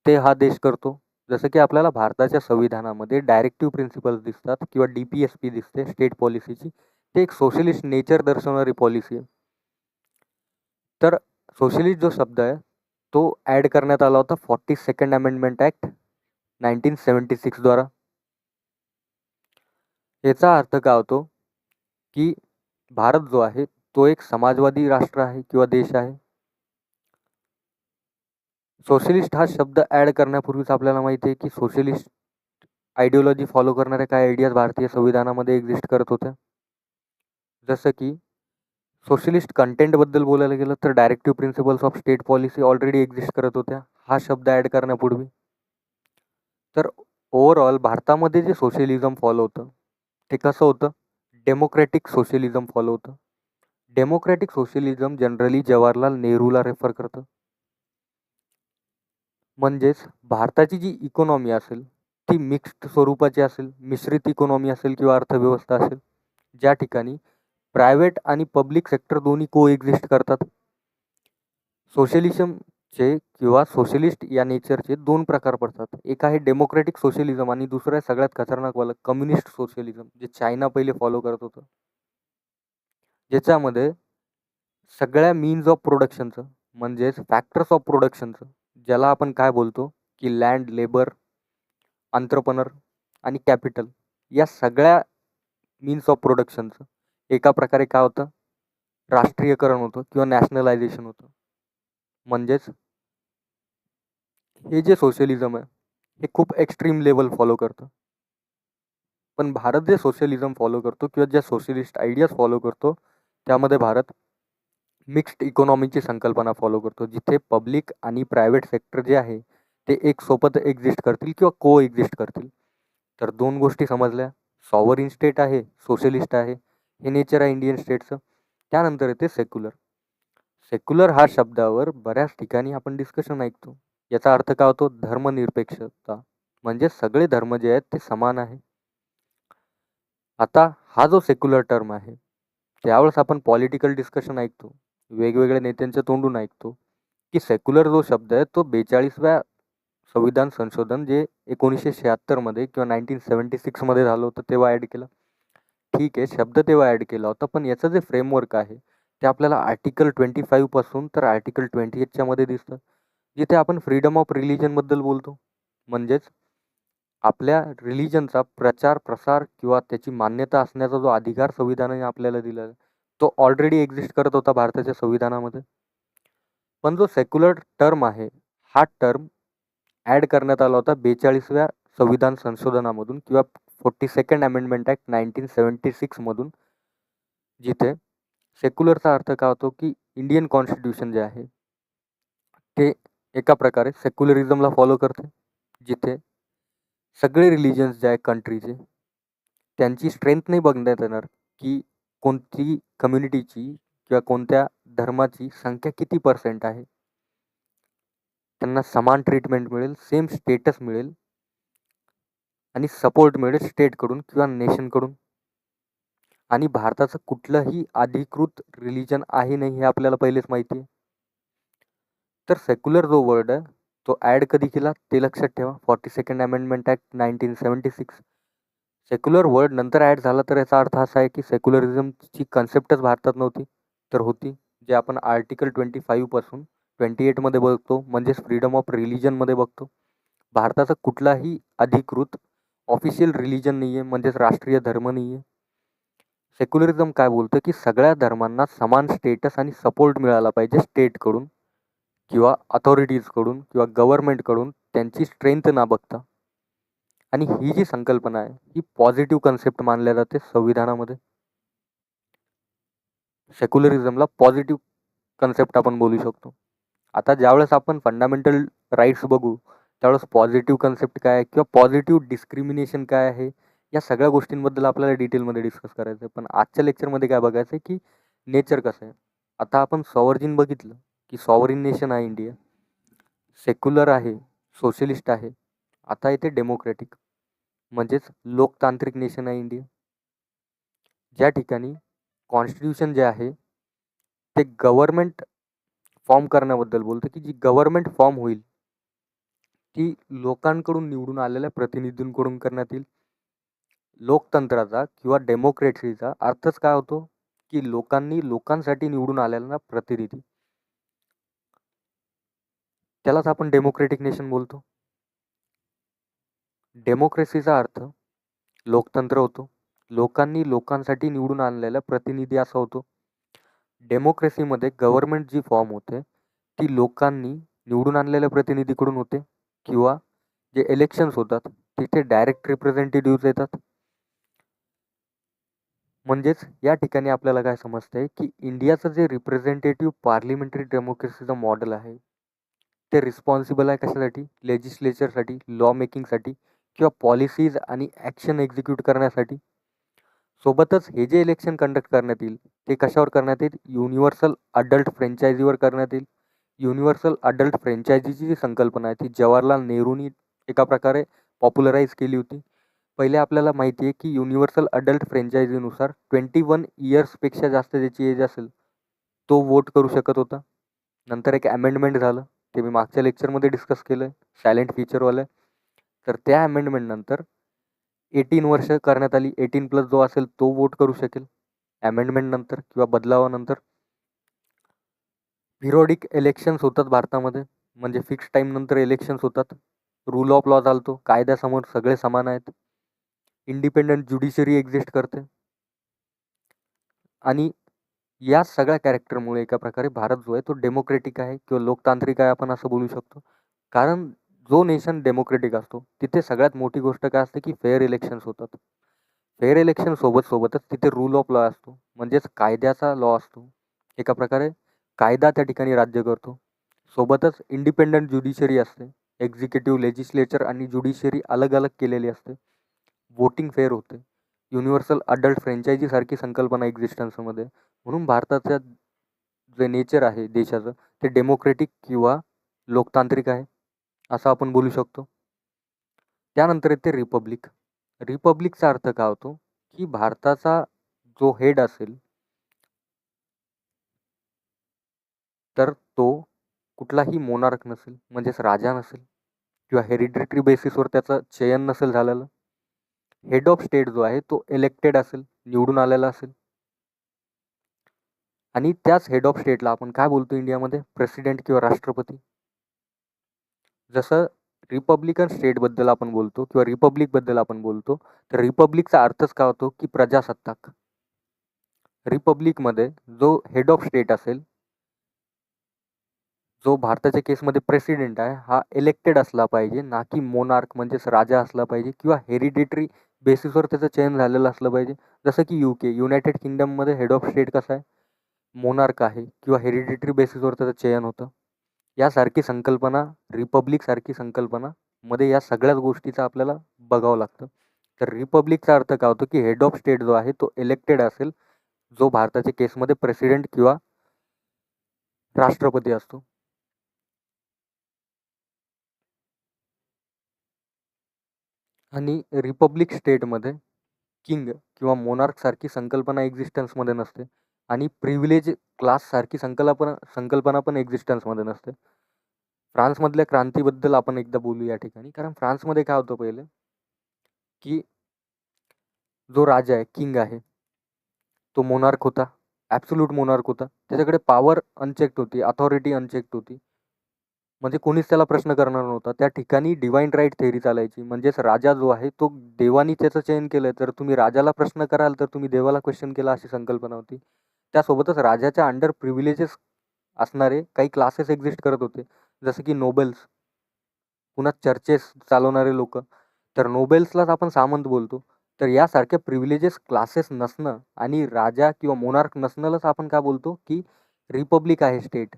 ते हा देश करतो. जसं की आपल्याला भारताच्या संविधानामध्ये डायरेक्टिव्ह प्रिन्सिपल्स दिसतात किंवा DPSP दिसते स्टेट पॉलिसीची. ते एक सोशलिस्ट नेचर दर्शवणारी पॉलिसी आहे. तर सोशलिस्ट जो शब्द आहे तो ॲड करण्यात आला होता 42nd अमेंडमेंट ॲक्ट 1976 द्वारा. याचा अर्थ काय होतो की भारत जो आहे तो एक समाजवादी राष्ट्र आहे किंवा देश आहे. सोशलिस्ट हा शब्द ॲड करण्यापूर्वीच आपल्याला माहिती आहे की सोशलिस्ट आयडिओलॉजी फॉलो करणाऱ्या काय आयडियाज भारतीय संविधानामध्ये एक्झिस्ट करत होत्या. जसं की सोशलिस्ट कंटेंटबद्दल बोलायला गेलं तर directive principles of state policy already exist करत होत्या हा शब्द ॲड करण्यापूर्वी. तर ओव्हरऑल भारतामध्ये जे सोशलिझम फॉलो होतं ते कसं होतं, डेमोक्रॅटिक सोशलिझम फॉलो होतं. डेमोक्रॅटिक सोशलिझम जनरली जवाहरलाल नेहरूला रेफर करतं. म्हणजेच भारताची जी इकॉनॉमी असेल ती मिक्स्ड स्वरूपाची असेल, मिश्रित इकॉनॉमी असेल किंवा अर्थव्यवस्था असेल, ज्या ठिकाणी प्रायव्हेट आणि पब्लिक सेक्टर दोन्ही कोएक्झिस्ट करतात. सोशलिझमचे किंवा सोशलिस्ट या नेचरचे दोन प्रकार पडतात. एक आहे डेमोक्रॅटिक सोशलिझम आणि दुसरं आहे सगळ्यात खतरनाकवालं कम्युनिस्ट सोशलिझम, जे चायना पहिले फॉलो करत होतं. ज्याच्यामध्ये सगळ्या मीन्स ऑफ प्रोडक्शनचं म्हणजेच फॅक्टर्स ऑफ प्रोडक्शनचं, ज्याला आपण काय बोलतो की लँड, लेबर, एंटरप्रेन्योर आणि कॅपिटल, या सगळ्या मीन्स ऑफ प्रोडक्शनचं एका प्रकारे काय होतं, राष्ट्रीयकरण होतं किंवा नॅशनलायझेशन होतं. म्हणजेच हे जे सोशलिझम आहे हे खूप एक्स्ट्रीम लेवल फॉलो करतं. पण भारत जे सोशलिझम फॉलो करतो किंवा ज्या सोशलिस्ट आयडियाज फॉलो करतो त्यामध्ये भारत मिक्स्ड इकॉनॉमीची संकल्पना फॉलो करतो, जिथे पब्लिक आणि प्रायव्हेट सेक्टर जे आहे ते एक सोबत एक्झिस्ट करतील किंवा को एक्झिस्ट करतील. तर दोन गोष्टी समजल्या, सॉव्हरीन स्टेट आहे, सोशलिस्ट आहे, हे नेचर आहे इंडियन स्टेटचं. त्यानंतर येते सेक्युलर. सेक्युलर हा शब्दावर बऱ्याच ठिकाणी आपण डिस्कशन ऐकतो. याचा अर्थ काय होतो, धर्मनिरपेक्षता, म्हणजे सगळे धर्म जे आहेत ते समान आहे. आता हा जो सेक्युलर टर्म आहे त्यावेळेस आपण पॉलिटिकल डिस्कशन ऐकतो, वेगवेगळ्या नेत्यांच्या तोंडून ऐकतो की सेक्युलर जो शब्द आहे तो 42व्या संविधान संशोधन जे 1976मध्ये किंवा 1976मध्ये झालं होतं तेव्हा ॲड केलं. ठीक आहे, शब्द तेव्हा ॲड केला होता, पण याचं जे फ्रेमवर्क आहे ते आपल्याला आर्टिकल 25 पासून तर आर्टिकल 28च्या मध्ये दिसतं, जिथे आपण फ्रीडम ऑफ रिलिजनबद्दल बोलतो. म्हणजेच आपल्या रिलिजनचा प्रचार प्रसार किंवा त्याची मान्यता असण्याचा जो अधिकार संविधानाने आपल्याला दिला आहे तो ऑलरेडी एक्झिस्ट करत होता भारताच्या संविधानामध्ये. पण जो सेक्युलर टर्म आहे हा टर्म ॲड करण्यात आला होता 42व्या संविधान संशोधनामधून किंवा 42nd अमेंडमेंट ॲक्ट 1976 मधून, जिथे सेक्युलरचा अर्थ काय होतो की इंडियन कॉन्स्टिट्यूशन जे आहे ते एका प्रकारे सेक्युलरिझमला फॉलो करते, जिथे सगळे रिलिजन्स जे आहे कंट्रीचे त्यांची स्ट्रेंथ नाही बघण्यात येणार की कोणती कम्युनिटीची किंवा कोणत्या धर्माची संख्या किती % आहे. त्यांना समान ट्रीटमेंट मिळेल, सेम स्टेटस मिळेल आणि सपोर्ट मिळेल स्टेटकडून किंवा नेशनकडून. आणि भारताचं कुठलंही अधिकृत रिलिजन आहे नाही हे आपल्याला पहिलेच माहिती आहे. तर सेक्युलर जो वर्ड आहे तो ॲड कधी केला ते लक्षात ठेवा, 42nd amendment act 1976. Secular word नंतर ॲड झाला तर याचा अर्थ असा आहे की सेक्युलरिझमची कन्सेप्टच भारतात नव्हती तर होती, जे आपण आर्टिकल 25 पासून 28मध्ये बघतो, म्हणजेच फ्रीडम ऑफ रिलिजनमध्ये बघतो. भारताचा कुठलाही अधिकृत ऑफिशियल रिलिजन नाही आहे, म्हणजेच राष्ट्रीय धर्म नाही आहे. सेक्युलरिझम काय बोलतं की सगळ्या धर्मांना समान स्टेटस आणि सपोर्ट मिळाला पाहिजे स्टेटकडून किंवा अथॉरिटीजकडून किंवा गव्हर्नमेंटकडून, त्यांची स्ट्रेंथ ना बघता. आणि ही जी संकल्पना आहे ही पॉझिटिव्ह कन्सेप्ट मानल्या जाते संविधानामध्ये. सेक्युलरिझमला पॉझिटिव्ह कन्सेप्ट आपण बोलू शकतो. आता ज्यावेळेस आपण फंडामेंटल राईट्स बघू त्यावेळेस पॉझिटिव्ह कन्सेप्ट काय आहे किंवा पॉझिटिव्ह डिस्क्रिमिनेशन काय आहे या सगळ्या गोष्टींबद्दल आपल्याला डिटेलमध्ये डिस्कस करायचं आहे. पण आजच्या लेक्चरमध्ये काय बघायचं आहे की नेचर कसं आहे. आता आपण सॉव्हरीन बघितलं की सॉव्हरीन नेशन आहे इंडिया, सेक्युलर आहे, सोशलिस्ट आहे, आता येते डेमोक्रॅटिक. म्हणजेच लोकतांत्रिक नेशन आहे इंडिया. ज्या ठिकाणी कॉन्स्टिट्यूशन जे आहे ते गव्हर्नमेंट फॉर्म करण्याबद्दल बोलतं, की जी गव्हर्नमेंट फॉर्म होईल ती लोकांकडून निवडून आलेल्या प्रतिनिधींकडून करण्यात येईल. लोकतंत्राचा किंवा डेमोक्रेसीचा अर्थच काय होतो, की लोकांनी लोकांसाठी निवडून आलेला प्रतिनिधी. त्यालाच आपण डेमोक्रेटिक नेशन बोलतो. डेमोक्रेसीचा अर्थ लोकतंत्र होतो. लोकांनी लोकांसाठी निवडून आणलेला प्रतिनिधी असा होतो. डेमोक्रेसीमध्ये गव्हर्नमेंट जी फॉर्म होते ती लोकांनी निवडून आणलेल्या प्रतिनिधीकडून होते किंवा जे इलेक्शन्स होतात तिथे डायरेक्ट रिप्रेझेंटेटिव्ह येतात. म्हणजेच या ठिकाणी आपल्याला काय समजतंय, की इंडियाचं जे रिप्रेझेंटेटिव्ह पार्लिमेंटरी डेमोक्रेसीचं मॉडेल आहे ते रिस्पॉन्सिबल आहे कशासाठी? लेजिस्लेचरसाठी, लॉ मेकिंगसाठी किंवा पॉलिसीज आणि ॲक्शन एक्झिक्यूट करण्यासाठी. सोबतच हे जे इलेक्शन कंडक्ट करण्यात येईल ते कशावर करण्यात येईल? युनिव्हर्सल अडल्ट फ्रँचायझीवर करण्यात येईल. युनिव्हर्सल अडल्ट फ्रँचायझीची जी संकल्पना आहे ती जवाहरलाल नेहरूंनी एका प्रकारे पॉप्युलराईज केली होती. पहिले आपल्याला माहिती आहे की युनिव्हर्सल अडल्ट फ्रँचायझीनुसार 21 इयर्सपेक्षा जास्त ज्याची एज असेल तो वोट करू शकत होता. नंतर एक अमेंडमेंट झालं, ते मी मागच्या लेक्चरमध्ये डिस्कस केलं आहे, सायलेंट फीचरवालं. तर त्या अमेंडमेंटनंतर 18 वर्ष करण्यात आली. 18+ जो असेल तो वोट करू शकेल. अमेंडमेंटनंतर किंवा बदलावानंतर पिरियॉडिक इलेक्शन्स होतात भारतामध्ये, म्हणजे फिक्स टाईमनंतर इलेक्शन्स होतात. रूल ऑफ लॉ चालतो, कायद्यासमोर सगळे समान आहेत. इंडिपेंडंट ज्युडिशरी एक्झिस्ट करते. आणि या सगळ्या कॅरेक्टरमुळे एका प्रकारे भारत जो आहे तो डेमोक्रेटिक आहे किंवा लोकतांत्रिक आहे आपण असं बोलू शकतो. कारण जो नेशन डेमोक्रेटिक असतो तिथे सगळ्यात मोठी गोष्ट काय असते, की फेअर इलेक्शन्स होतात. फेअर इलेक्शन सोबतच तिथे रूल ऑफ लॉ असतो, म्हणजेच कायद्याचा लॉ असतो. एका प्रकारे कायदा त्या ठिकाणी राज्य करतो. सोबतच इंडिपेंडंट ज्युडिशरी असते. एक्झिक्युटिव्ह, लेजिस्लेचर आणि ज्युडिशरी अलग अलग केलेली असते. वोटिंग फेअर होते. युनिव्हर्सल अडल्ट फ्रँचायझी सारखी संकल्पना एक्झिस्टन्समध्ये. म्हणून भारताचं जे नेचर आहे देशाचं ते डेमोक्रेटिक किंवा लोकतांत्रिक आहे असं आपण बोलू शकतो. त्यानंतर येते रिपब्लिक. रिपब्लिकचा अर्थ काय होतो, की भारताचा जो हेड असेल तर तो कुठलाही मोनार्क नसेल, म्हणजेच राजा नसेल किंवा हेरिडिटरी बेसिसवर त्याचं चयन नसेल झालेलं. हेड ऑफ स्टेट जो आहे तो इलेक्टेड असेल, निवडून आलेला असेल. आणि त्याच हेड ऑफ स्टेटला आपण काय बोलतो इंडियामध्ये? प्रेसिडेंट किंवा राष्ट्रपती. जसं रिपब्लिकन स्टेटबद्दल आपण बोलतो किंवा रिपब्लिकबद्दल आपण बोलतो, तर रिपब्लिकचा अर्थच काय होतो, की प्रजासत्ताक. रिपब्लिकमध्ये जो हेड ऑफ स्टेट असेल, जो भारताच्या केसमध्ये प्रेसिडेंट आहे, हा इलेक्टेड असला पाहिजे, ना की मोनार्क म्हणजेच राजा असला पाहिजे किंवा हेरिडिटरी बेसिसवर त्याचं चयन झालेलं असलं पाहिजे. जसं की युनायटेड किंगडममध्ये हेड ऑफ स्टेट कसं आहे? मोनार्क आहे किंवा हेरिडिटरी बेसिसवर त्याचं चयन होतं. यासारखी संकल्पना, रिपब्लिकसारखी संकल्पना मध्ये या सगळ्याच गोष्टीचं आपल्याला बघावं लागतं. तर रिपब्लिकचा अर्थ काय होतो, की हेड ऑफ स्टेट जो आहे तो इलेक्टेड असेल, जो भारताच्या केसमध्ये प्रेसिडेंट किंवा राष्ट्रपती असतो. आणि रिपब्लिक स्टेटमध्ये किंग किंवा मोनार्क सारखी संकल्पना एक्झिस्टन्समध्ये नसते आणि प्रिव्हिलेज क्लास सारखी संकल्पना पण एक्झिस्टन्समध्ये नसते. फ्रान्समधल्या क्रांतीबद्दल आपण एकदा बोलू या ठिकाणी. कारण फ्रान्समध्ये काय होतं पहिले, की जो राजा आहे, किंग आहे, तो मोनार्क होता, ॲब्सोल्यूट मोनार्क होता. त्याच्याकडे पॉवर अनचेक्ड होती, अथॉरिटी अनचेक्ड होती. म्हणजे कोणीच त्याला प्रश्न करणार नव्हता. त्या ठिकाणी डिवाइन राईट थेअरी चालायची. म्हणजेच राजा जो आहे तो देवानी त्याचं चयन केलं, तर तुम्ही राजाला प्रश्न कराल तर तुम्ही देवाला क्वेश्चन केला, अशी संकल्पना होती. त्यासोबतच राजाच्या अंडर प्रिव्हिलेजेस असणारे काही क्लासेस एक्झिस्ट करत होते, जसं की नोबल्स, पुन्हा चर्चेस चालवणारे लोक. तर नोबेल्सलाच आपण सामंत बोलतो. तर यासारख्या प्रिव्हिलेजेस क्लासेस नसणं आणि राजा किंवा मोनार्क नसणंलाच आपण काय बोलतो, की रिपब्लिक आहे स्टेट.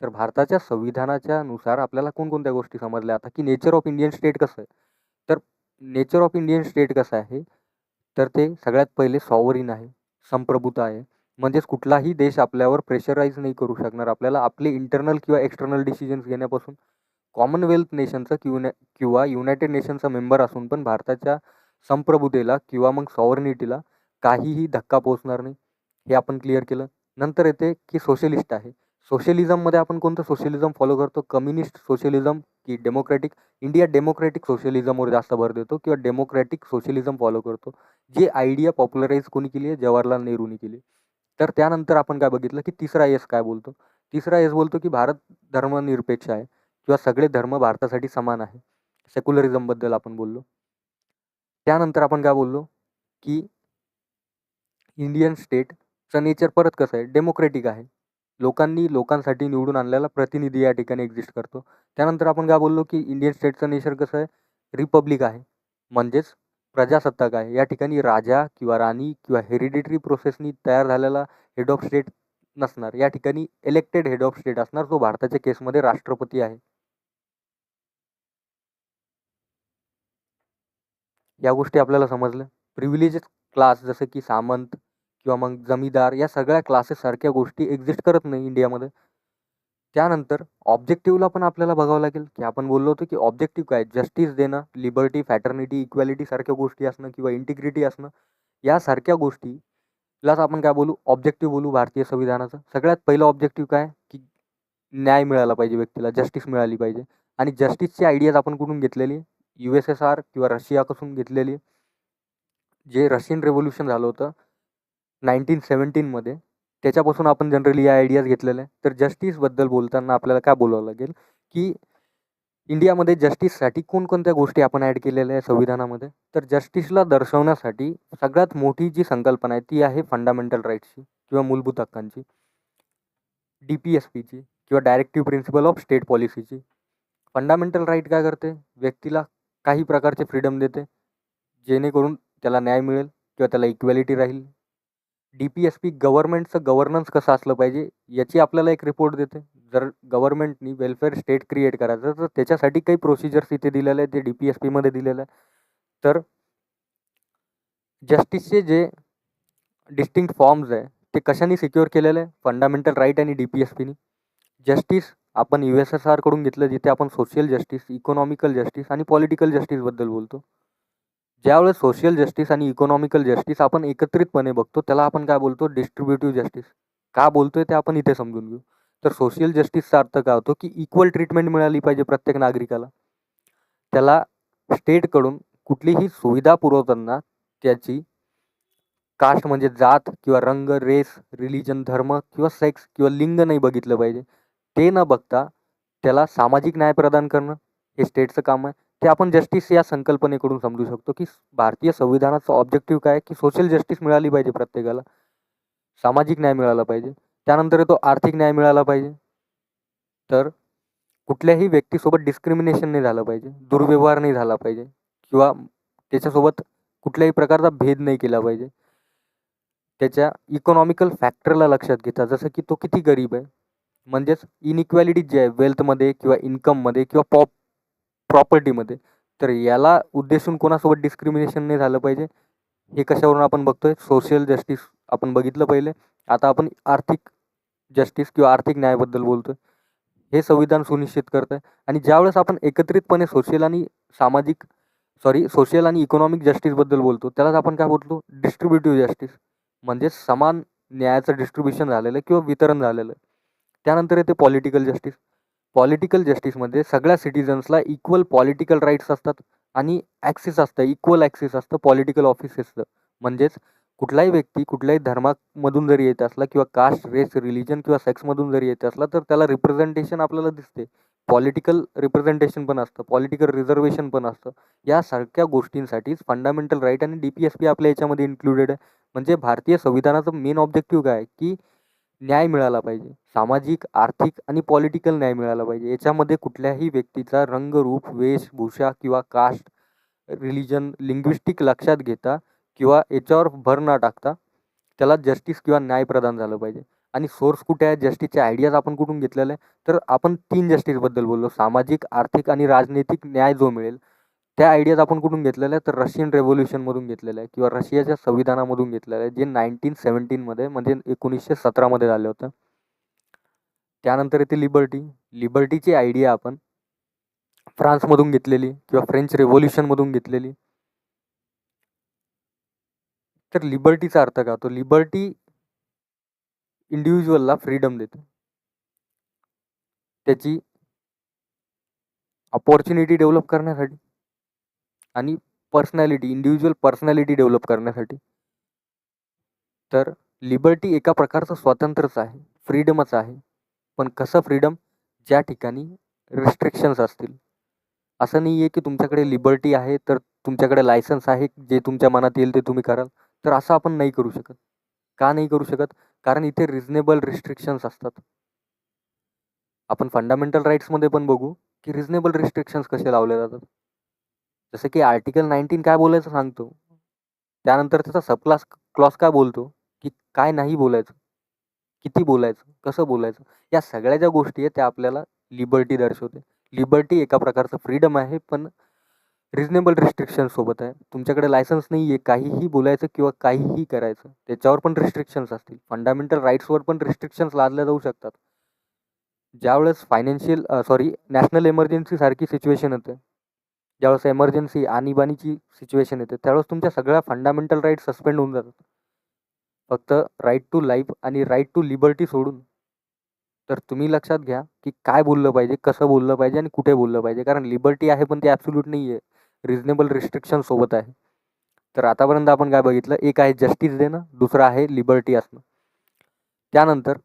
तर भारताच्या संविधानाच्या नुसार आपल्याला कोणकोणत्या गोष्टी समजल्या आता, की नेचर ऑफ इंडियन स्टेट कसं आहे. तर नेचर ऑफ इंडियन स्टेट कसं आहे, तर ते सगळ्यात पहिले सॉवरिन आहे, संप्रभुता आहे. म्हणजेच कुठलाही देश आपल्यावर प्रेशराईज नाही करू शकणार आपल्याला आपले इंटरनल किंवा एक्सटर्नल डिसिजन्स घेण्यापासून. कॉमनवेल्थ नेशनचा किंवा युनायटेड नेशनचा मेंबर असून पण भारताच्या संप्रभुतेला किंवा मग सॉव्हर्निटीला काहीही धक्का पोहोचणार नाही, हे आपण क्लिअर केलं. नंतर येते की सोशलिस्ट आहे. सोशलिझममध्ये आपण कोणतं सोशलिझम फॉलो करतो? कम्युनिस्ट सोशलिझम की डेमोक्रॅटिक? इंडिया डेमोक्रॅटिक सोशलिझमवर जास्त भर देतो किंवा डेमोक्रॅटिक सोशलिझम फॉलो करतो. जी आयडिया पॉप्युलराईज कोणी केली आहे? जवाहरलाल नेहरूंनी केली. तर त्यानंतर आपण काय बघितलं की तिसरा एस काय बोलतो? तिसरा एस बोलतो की भारत धर्मनिरपेक्ष आहे किंवा सगळे धर्म भारतासाठी समान आहे. सेक्युलरिझमबद्दल आपण बोललो. त्यानंतर आपण काय बोललो की इंडियन स्टेटचं नेचर परत कसं आहे? डेमोक्रॅटिक आहे. लोकांसाठी निवडून आणलेला प्रतिनिधी या ठिकाणी एक्झिस्ट करतो. त्यानंतर आपण काय बोललो की इंडियन स्टेटचं नेचर कसं आहे? रिपब्लिक आहे, म्हणजेच प्रजासत्ताक आहे. या ठिकाणी राजा किंवा राणी किंवा हेरिडिटरी प्रोसेसनी तयार झालेला हेड ऑफ स्टेट नसणार. या ठिकाणी इलेक्टेड हेड ऑफ स्टेट असणार, जो भारताच्या केसमध्ये राष्ट्रपती आहे. या गोष्टी आपल्याला समजल्या. प्रिव्हिलेजेस क्लास जसं की सामंत किंवा मग जमीदार या सगळ्या क्लासेससारख्या गोष्टी एक्झिस्ट करत नाही इंडियामध्ये. त्यानंतर ऑब्जेक्टिव्हला पण आपल्याला बघावं लागेल की आपण बोललो होतो की ऑब्जेक्टिव्ह काय? जस्टिस देणं, लिबर्टी, फॅटर्निटी, इक्वॅलिटी सारख्या गोष्टी असणं किंवा इंटिग्रिटी असणं, यासारख्या गोष्टीलाच आपण काय बोलू? ऑब्जेक्टिव्ह बोलू भारतीय संविधानाचं. सगळ्यात पहिलं ऑब्जेक्टिव्ह काय? की न्याय मिळाला पाहिजे व्यक्तीला, जस्टिस मिळाली पाहिजे. आणि जस्टिसची आयडियाज आपण कुठून घेतलेली? USSR किंवा रशियापासून घेतलेली. जे रशियन रेव्होल्युशन झालं होतं 1917मध्ये, त्याच्यापासून आपण जनरली या आयडियाज घेतलेल्या आहे. तर जस्टिसबद्दल बोलताना आपल्याला काय बोलावं लागेल की इंडियामध्ये जस्टिससाठी कोणकोणत्या गोष्टी आपण ॲड केलेल्या आहे संविधानामध्ये? तर जस्टिसला दर्शवण्यासाठी सगळ्यात मोठी जी संकल्पना आहे ती आहे फंडामेंटल राईट्सची किंवा मूलभूत हक्कांची. DPSPची किंवा डायरेक्टिव्ह प्रिन्सिपल ऑफ स्टेट पॉलिसीची. फंडामेंटल राईट काय करते? व्यक्तीला काही प्रकारचे फ्रीडम देते, जेणेकरून त्याला न्याय मिळेल किंवा त्याला इक्वॅलिटी राहील. DPSP गव्हर्नमेंटचं गव्हर्नन्स कसं असलं पाहिजे याची आपल्याला एक रिपोर्ट देते. जर गव्हर्नमेंटनी वेलफेअर स्टेट क्रिएट करायचं तर त्याच्यासाठी काही प्रोसिजर्स इथे दिलेले आहेत, ते DPSPमध्ये दिलेलं आहे. तर जस्टिसचे जे डिस्टिंक्ट फॉर्म्स आहे ते कशाने सिक्युअर केलेलं आहे? फंडामेंटल राईट आणि DPSPनी. जस्टिस आपण USSR कडून घेतलं, जिथे आपण सोशल जस्टिस, इकॉनॉमिकल जस्टिस आणि पॉलिटिकल जस्टिसबद्दल बोलतो. ज्यावेळेस सोशल जस्टिस आणि इकॉनॉमिकल जस्टिस आपण एकत्रितपणे बघतो, त्याला आपण काय बोलतो? Distributive justice. का बोलतोय ते आपण इथे समजून घेऊ. तर सोशल जस्टिसचा अर्थ काय होतो की इक्वल ट्रीटमेंट मिळाली पाहिजे प्रत्येक नागरिकाला. त्याला स्टेटकडून कुठलीही सुविधा पुरवताना त्याची कास्ट म्हणजे जात किंवा रंग, रेस, रिलिजन, धर्म किंवा सेक्स किंवा लिंग नाही बघितलं पाहिजे. ते न बघता त्याला सामाजिक न्याय प्रदान करणं हे स्टेटचं काम आहे. ते आपण जस्टिस या संकल्पनेकडून समजू शकतो की भारतीय संविधानाचा ऑब्जेक्टिव्ह काय आहे की सोशल जस्टिस मिळाली पाहिजे प्रत्येकाला, सामाजिक न्याय मिळाला पाहिजे. त्यानंतर येतो आर्थिक न्याय मिळाला पाहिजे. तर कुठल्याही व्यक्तीसोबत डिस्क्रिमिनेशन नाही झालं पाहिजे, दुर्व्यवहार नाही झाला पाहिजे किंवा त्याच्यासोबत कुठल्याही प्रकारचा भेद नाही केला पाहिजे. त्याच्या इकॉनॉमिकल फॅक्टरला लक्षात घेता, जसं की तो किती गरीब आहे, म्हणजेच इनइक्वॅलिटी जी आहे वेल्थमध्ये किंवा इन्कममध्ये किंवा प्रॉपर्टीमध्ये, तर याला उद्देशून कोणासोबत डिस्क्रिमिनेशन नाही झालं पाहिजे. हे कशावरून आपण बघतोय? सोशल जस्टिस आपण बघितलं पहिले. आता आपण आर्थिक जस्टिस किंवा आर्थिक न्यायाबद्दल बोलतोय. हे संविधान सुनिश्चित करतं आहे. आणि ज्यावेळेस आपण एकत्रितपणे सोशल आणि इकॉनॉमिक जस्टिसबद्दल बोलतो, त्यालाच आपण काय बोलतो? Distributive justice. म्हणजे समान न्यायाचं डिस्ट्रीब्युशन झालेलं आहे किंवा वितरण झालेलं आहे. त्यानंतर येते पॉलिटिकल जस्टिस. पॉलिटिकल जस्टिसमध्ये सगळ्या सिटिझन्सला इक्वल पॉलिटिकल राईट्स असतात आणि ॲक्सेस असतं, इक्वल ॲक्सेस असतं पॉलिटिकल ऑफिसेसचं. म्हणजेच कुठलाही व्यक्ती कुठल्याही धर्मामधून जरी येत असला किंवा कास्ट, रेस, रिलिजन किंवा सेक्समधून जरी येत असला, तर त्याला रिप्रेझेंटेशन आपल्याला दिसते. पॉलिटिकल रिप्रेझेंटेशन पण असतं, पॉलिटिकल रिझर्वेशन पण असतं. यासारख्या गोष्टींसाठीच फंडामेंटल राईट आणि DPSP आपल्या याच्यामध्ये इन्क्लुडेड आहे. म्हणजे भारतीय संविधानाचं मेन ऑब्जेक्टिव्ह काय आहे की न्याय मिळाला पाहिजे. सामाजिक, आर्थिक आणि पॉलिटिकल न्याय मिळाला पाहिजे. याच्यामध्ये कुठल्याही व्यक्तीचा रंग, रूप, वेशभूषा किंवा कास्ट, रिलिजन, लिंग्विस्टिक लक्षात घेता किंवा याच्यावर भर न टाकता त्याला जस्टिस किंवा न्याय प्रदान झालं पाहिजे. आणि सोर्स कुठे आहे? जस्टिसचे आयडियाज आपण कुठून घेतलेले आहे? तर आपण 3 जस्टिसबद्दल बोललो. सामाजिक, आर्थिक आणि राजनैतिक न्याय जो मिळेल, त्या आयडियाज आपण कुठून घेतलेल्या आहेत? तर रशियन रेव्होल्युशनमधून घेतलेलं आहे किंवा रशियाच्या संविधानामधून घेतलेलं आहे, जे 1917मध्ये म्हणजे 1917मध्ये झालं होतं. त्यानंतर येते लिबर्टी. लिबर्टीची आयडिया आपण फ्रान्समधून घेतलेली किंवा फ्रेंच रेव्होल्युशनमधून घेतलेली. तर लिबर्टीचा अर्थ काय होतो? लिबर्टी इंडिव्हिज्युअलला फ्रीडम देते, त्याची अपॉर्च्युनिटी डेव्हलप करण्यासाठी आणि इंडिव्हिज्युअल पर्सनॅलिटी डेव्हलप करण्यासाठी. तर लिबर्टी एका प्रकारचं स्वातंत्र्यच आहे, फ्रीडमच आहे. पण कसं फ्रीडम? ज्या ठिकाणी रिस्ट्रिक्शन्स असतील. असं नाही आहे की तुमच्याकडे लिबर्टी आहे तर तुमच्याकडे लायसन्स आहे, जे तुमच्या मनात येईल ते तुम्ही कराल. तर असं आपण नाही करू शकत. का नाही करू शकत? कारण इथे रिजनेबल रिस्ट्रिक्शन्स असतात. आपण फंडामेंटल राईट्समध्ये पण बघू की रिजनेबल रिस्ट्रिक्शन्स कसे लावले जातात. जसं की आर्टिकल 19 काय बोलायचं सांगतो, त्यानंतर त्याचा सबक्लास क्लॉज काय बोलतो की काय नाही बोलायचं, किती बोलायचं, कसं बोलायचं. या सगळ्या ज्या गोष्टी आहेत त्या आपल्याला लिबर्टी दर्शवते. लिबर्टी एका प्रकारचं फ्रीडम आहे, पण रिजनेबल रिस्ट्रिक्शन सोबत आहे. तुमच्याकडे लायसन्स नाही आहे काहीही बोलायचं किंवा काहीही करायचं, त्याच्यावर पण रिस्ट्रिक्शन्स असतील. फंडामेंटल राईट्सवर पण रिस्ट्रिक्शन्स लादल्या जाऊ शकतात. ज्यावेळेस नॅशनल इमर्जन्सी सारखी सिच्युएशन येते, ज्यावेळेस इमर्जन्सी आणीबाणीची सिच्युएशन येते, त्यावेळेस तुमच्या सगळ्या फंडामेंटल राईट्स सस्पेंड होऊन जातात. फक्त राईट टू लाईफ आणि राईट टू लिबर्टी सोडून. तर तुम्ही लक्षात घ्या की काय बोललं पाहिजे, कसं बोललं पाहिजे आणि कुठे बोललं पाहिजे. कारण लिबर्टी आहे पण ती ॲब्सोल्यूट नाही आहे, रिजनेबल रिस्ट्रिक्शन सोबत आहे. तर आतापर्यंत आपण काय बघितलं? एक आहे जस्टिस देणं, दुसरं आहे लिबर्टी असणं. त्यानंतर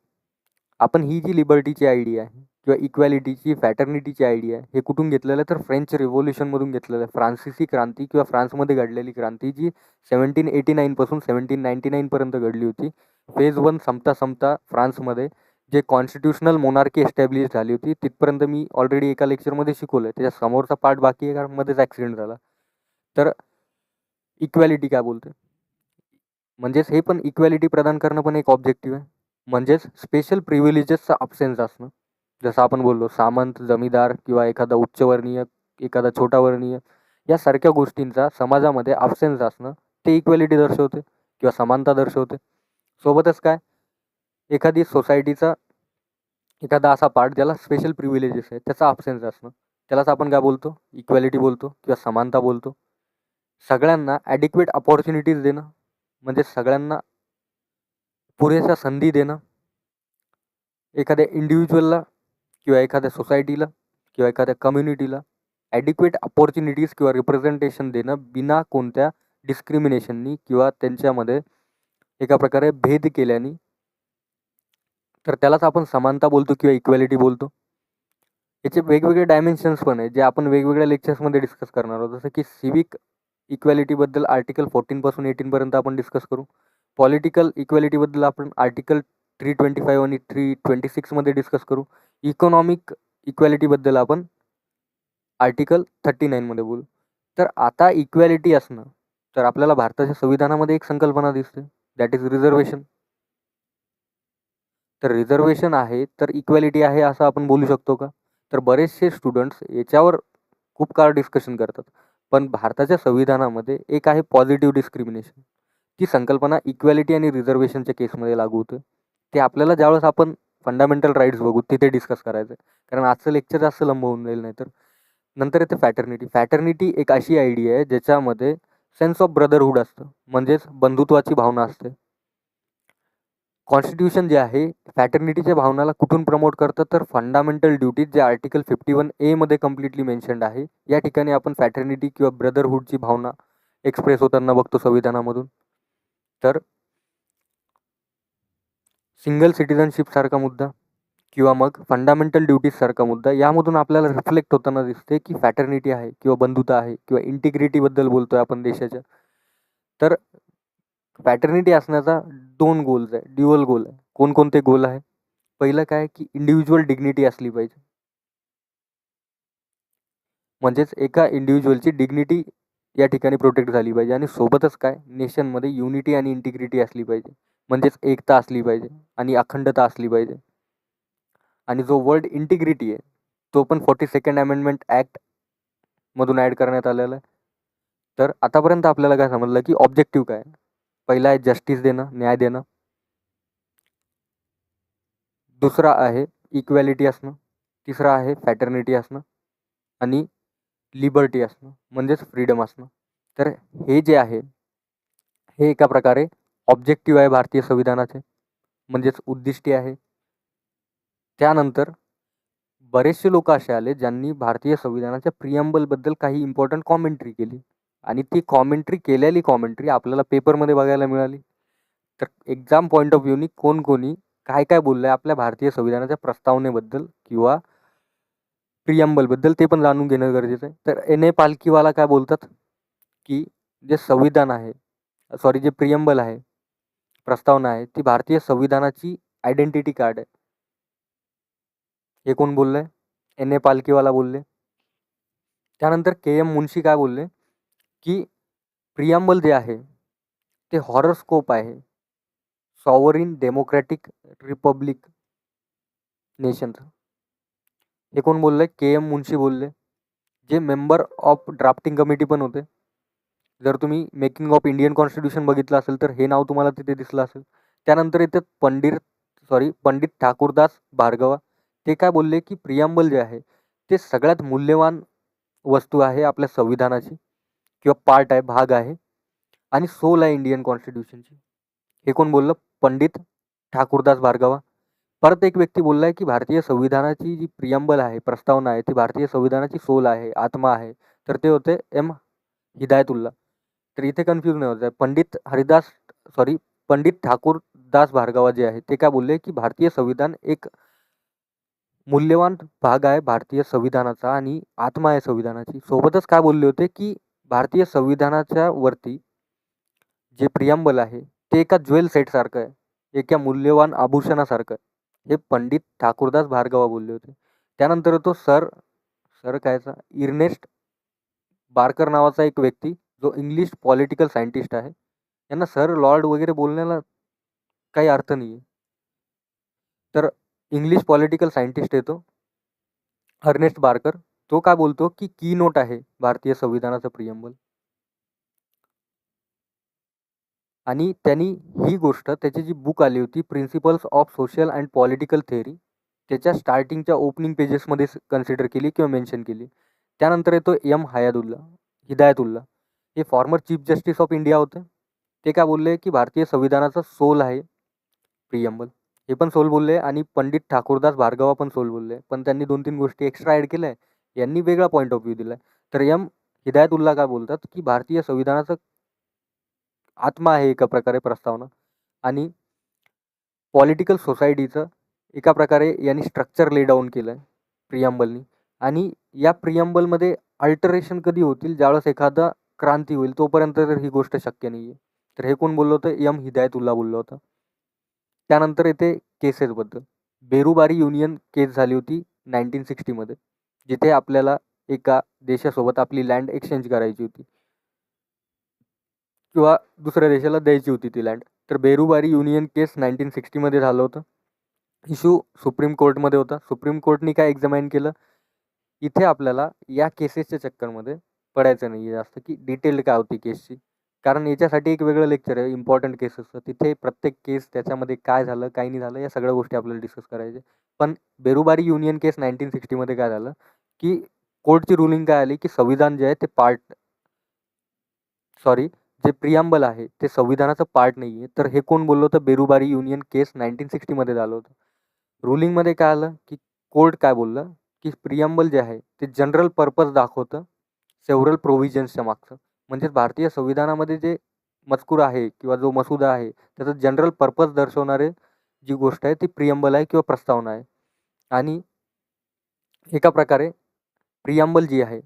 आपण ही जी लिबर्टीची आयडिया आहे किंवा इक्वॅलिटीची, फॅटर्निटीची आयडिया आहे, हे कुठून घेतलेलं आहे? तर फ्रेंच रिव्होल्युशनमधून घेतलेलं आहे. फ्रान्सिसी क्रांती किंवा फ्रान्समध्ये घडलेली क्रांती, जी 1789 पासून 1799 पर्यंत घडली होती. फेज 1 संपता फ्रान्समध्ये जे कॉन्स्टिट्युशनल मोनार्की एस्टॅब्लिश झाली होती, तिथपर्यंत मी ऑलरेडी एका लेक्चरमध्ये शिकवलं आहे. त्याच्या समोरचा पार्ट बाकी आहे, कारण मध्येच ॲक्सिडेंट झाला. तर इक्वॅलिटी काय बोलते? म्हणजेच हे पण इक्वॅलिटी प्रदान करणं पण एक ऑब्जेक्टिव्ह आहे. म्हणजेच स्पेशल प्रिव्हिलेजेसचा अब्सेन्स असणं. जसं आपण बोललो सामंत, जमीदार किंवा एखादा उच्चवर्णीय, एखादा छोटावर्णीय, यासारख्या गोष्टींचा समाजामध्ये अब्सेन्स असणं, ते इक्वॅलिटी दर्शवते किंवा समानता दर्शवते. सोबतच काय? एखादी सोसायटीचा एखादा असा पार्ट ज्याला स्पेशल प्रिव्हिलेजेस आहे, त्याचा अब्सेन्स असणं, त्यालाच आपण काय बोलतो? इक्वॅलिटी बोलतो किंवा समानता बोलतो. सगळ्यांना ॲडिक्वेट अपॉर्च्युनिटीज देणं, म्हणजे सगळ्यांना पुरेशा संधी देणं. एखाद्या इंडिव्हिज्युअलला किंवा एखाद्या सोसायटीला किंवा एखाद्या कम्युनिटीला ॲडिक्वेट अपॉर्च्युनिटीज किंवा रिप्रेझेंटेशन देणं, बिना कोणत्या डिस्क्रिमिनेशननी किंवा त्यांच्यामध्ये एका प्रकारे भेद केल्याने. तर त्यालाच आपण समानता बोलतो किंवा इक्वॅलिटी बोलतो. याचे वेगवेगळे डायमेन्शन्स पण आहेत, जे आपण वेगवेगळ्या लेक्चर्समध्ये डिस्कस करणार आहोत. जसं की सिविक इक्वॅलिटीबद्दल आर्टिकल 14 पासून 18 पर्यंत आपण डिस्कस करू. पॉलिटिकल इक्वॅलिटीबद्दल आपण आर्टिकल 325 आणि 326 मध्ये डिस्कस करू. इकॉनॉमिक इक्वॅलिटीबद्दल आपण आर्टिकल 39 मध्ये बोलू. तर आता इक्वॅलिटी असणं, तर आपल्याला भारताच्या संविधानामध्ये एक संकल्पना दिसते, दॅट इज रिझर्वेशन. तर रिझर्वेशन आहे तर इक्वॅलिटी आहे असं आपण बोलू शकतो का? तर बरेचसे स्टुडंट्स याच्यावर खूप काळ डिस्कशन करतात. पण भारताच्या संविधानामध्ये एक आहे पॉझिटिव्ह डिस्क्रिमिनेशन. ती संकल्पना इक्वॅलिटी आणि रिझर्वेशनच्या केसमध्ये लागू होते. ते आपल्याला ज्यावेळेस आपण फंडामेंटल राईट्स बघू तिथे डिस्कस करायचं आहे, कारण आजचं लेक्चर जास्त लंब होऊन जाईल. नाही तर नंतर येते फॅटर्निटी. फॅटर्निटी एक अशी आयडिया आहे ज्याच्यामध्ये सेन्स ऑफ ब्रदरहूड असतं, म्हणजेच बंधुत्वाची भावना असते. कॉन्स्टिट्यूशन जे आहे फॅटर्निटीच्या भावनाला कुठून प्रमोट करतं? तर फंडामेंटल ड्युटीज, जे आर्टिकल 51A मध्ये कम्प्लिटली मेन्शन्ड आहे, या ठिकाणी आपण फॅटर्निटी किंवा ब्रदरहूडची भावना एक्सप्रेस होताना बघतो संविधानामधून. तर सिंगल सिटिझनशिप सारखा मुद्दा किंवा मग फंडामेंटल ड्युटीज सारखा मुद्दा, यामधून आपल्याला रिफ्लेक्ट होताना दिसते की फॅटर्निटी आहे किंवा बंधुता आहे किंवा इंटिग्रिटीबद्दल बोलतोय आपण देशाच्या. तर फॅटर्निटी असण्याचा 2 गोल्स आहे, ड्युअल गोल आहे. कोणकोणते गोल आहे? पहिलं काय की इंडिव्हिज्युअल डिग्निटी असली पाहिजे, म्हणजेच एका इंडिव्हिज्युअलची डिग्निटी या ठिकाणी प्रोटेक्ट झाली पाहिजे. आणि सोबतच काय, नेशनमध्ये युनिटी आणि इंटिग्रिटी असली पाहिजे, म्हणजेच एकता असली पाहिजे आणि अखंडता असली पाहिजे. आणि जो वर्ड इंटिग्रिटी आहे तो पण 42nd अमेंडमेंट ॲक्टमधून ॲड करण्यात आलेला आहे. तर आतापर्यंत आपल्याला काय समजलं की ऑब्जेक्टिव्ह काय? पहिला आहे जस्टिस देणं, न्याय देणं. दुसरा आहे इक्वॅलिटी असणं. तिसरा आहे फॅटर्निटी असणं आणि लिबर्टी असणं, म्हणजेच फ्रीडम असणं. तर हे जे आहे हे एका प्रकारे ऑब्जेक्टिव्ह आहे भारतीय संविधानाचे, म्हणजेच उद्दिष्टे आहे. त्यानंतर बरेचसे लोक असे आले ज्यांनी भारतीय संविधानाच्या प्रिअम्बलबद्दल काही इम्पॉर्टंट कॉमेंट्री केली आणि ती कॉमेंट्री केलेली कॉमेंट्री आपल्याला पेपरमध्ये बघायला मिळाली. तर एक्झाम पॉईंट ऑफ व्ह्यूनी कोणी काय काय बोललं आहे आपल्या भारतीय संविधानाच्या प्रस्तावनेबद्दल किंवा प्रिअम्बलबद्दल ते पण जाणून घेणं गरजेचं आहे. तर एन.ए. पालखीवाला काय बोलतात की जे संविधान आहे, जे प्रिअम्बल आहे, प्रस्तावना आहे, ती भारतीय संविधानाची आयडेंटिटी कार्ड आहे. हे कोण बोललं आहे? एन.ए. पालखीवाला बोलले. त्यानंतर के.एम. मुन्शी काय बोलले की प्रिअम्बल जे आहे ते हॉरोस्कोप आहे सॉव्हरीन डेमोक्रॅटिक रिपब्लिक नेशनचं. हे कोण बोलले? के.एम. मुन्शी बोलले, जे मेंबर ऑफ ड्राफ्टिंग कमिटी पण होते. जर तुम्ही मेकिंग ऑफ इंडियन कॉन्स्टिट्यूशन बघितलं असेल तर हे नाव तुम्हाला तिथे दिसलं असेल. त्यानंतर इथे पंडित ठाकूरदास भार्गवा ते काय बोलले की प्रिअम्बल जे आहे ते सगळ्यात मूल्यवान वस्तू आहे आपल्या संविधानाची किंवा पार्ट आहे, भाग आहे आणि सोल आहे इंडियन कॉन्स्टिट्यूशनची. हे कोण बोललं? पंडित ठाकूरदास भार्गवा. परत एक व्यक्ती बोलला आहे की भारतीय संविधानाची जी प्रिअम्बल आहे, प्रस्तावना आहे, ती भारतीय संविधानाची सोल आहे, आत्मा आहे. तर ते होते एम हिदायतुल्ला. तर इथे कन्फ्यूज नाही होत आहे. पंडित ठाकूरदास भार्गवा जे आहे ते काय बोलले की भारतीय संविधान एक मूल्यवान भाग आहे भारतीय संविधानाचा आणि आत्मा आहे संविधानाची. सोबतच काय बोलले होते की भारतीय संविधानाच्या वरती जे प्रिअम्बल आहे ते एका ज्वेल सेटसारखं आहे, एका मूल्यवान आभूषणासारखं आहे. हे पंडित ठाकूरदास भार्गवा बोलले होते. त्यानंतर तो इर्नेस्ट बार्कर नावाचा एक व्यक्ती जो इंग्लिश पॉलिटिकल सायंटिस्ट आहे. यांना सर लॉर्ड वगैरे बोलण्याला काही अर्थ नाही आहे. तर इंग्लिश पॉलिटिकल सायंटिस्ट येतो अर्नेस्ट बार्कर. तो काय बोलतो की की नोट आहे भारतीय संविधानाचं प्रिअम्बल. आणि त्यांनी ही गोष्ट त्याची जी बुक आली होती principles of social and political theory त्याच्या स्टार्टिंगच्या ओपनिंग पेजेसमध्ये कन्सिडर केली किंवा मेन्शन केली. त्यानंतर येतो एम हिदायतुल्ला. हे former chief justice of India होते. ते काय बोलले की भारतीय संविधानाचा सोल आहे प्रिअम्बल. हे पण सोल बोलले आणि पंडित ठाकूरदास भार्गवा पण सोल बोलले, पण त्यांनी 2-3 गोष्टी एक्स्ट्रा ॲड केल्या आहे. यांनी वेगळा पॉईंट ऑफ व्ह्यू दिला आहे. तर एम हिदायतुल्ला काय बोलतात की भारतीय संविधानाचं आत्मा आहे एका प्रकारे प्रस्तावना आणि पॉलिटिकल सोसायटीचं एका प्रकारे यांनी स्ट्रक्चर ले डाऊन केलं आहे प्रिअम्बलनी. आणि या प्रिअम्बलमध्ये अल्टरेशन कधी होतील? ज्यावेळेस एखादा क्रांती होईल, तोपर्यंत तर ही गोष्ट शक्य नाही आहे. तर हे कोण बोललं होतं? एम हिदायतुल्ला बोललं होतं. त्यानंतर येते केसेसबद्दल. बेरुबारी युनियन केस झाली होती 1960मध्ये, जिथे आपल्याला एका देशासोबत आपली लँड एक्सचेंज करायची होती किंवा दुसऱ्या देशाला द्यायची होती ती लँड. तर बेरुबारी युनियन केस 1960मध्ये झालं होतं. इश्यू सुप्रीम कोर्टमध्ये होता. सुप्रीम कोर्टनी काय एक्झामाईन केलं? इथे आपल्याला या केसेसच्या चक्करमध्ये पडायचं नाही आहे जास्त की डिटेल्ड काय होती केसची, कारण याच्यासाठी एक वेगळं लेक्चर आहे इम्पॉर्टंट केसेसचं. तिथे प्रत्येक केस त्याच्यामध्ये काय झालं, काय नाही झालं, या सगळ्या गोष्टी आपल्याला डिस्कस करायचे. पण बेरुबारी युनियन केस 1960मध्ये काय झालं की कोर्टची रुलिंग काय आली की संविधान जे आहे ते जे प्रिअम्बल आहे ते संविधानाचं पार्ट नाही आहे. तर हे कोण बोललं होतं? बेरुबारी युनियन केस 1960मध्ये झालं होतं. रुलिंगमध्ये काय आलं की कोर्ट काय बोललं की प्रिअम्बल जे आहे ते जनरल पर्पज दाखवतं सेव्हरल प्रोव्हिजन्सच्या मागचं. म्हणजेच भारतीय संविधानामध्ये जे मजकूर आहे किंवा जो मसुदा आहे त्याचा जनरल पर्पज दर्शवणारे जी गोष्ट आहे ती प्रिअम्बल आहे किंवा प्रस्तावना आहे. आणि एका प्रकारे प्रिअम्बल जी आहे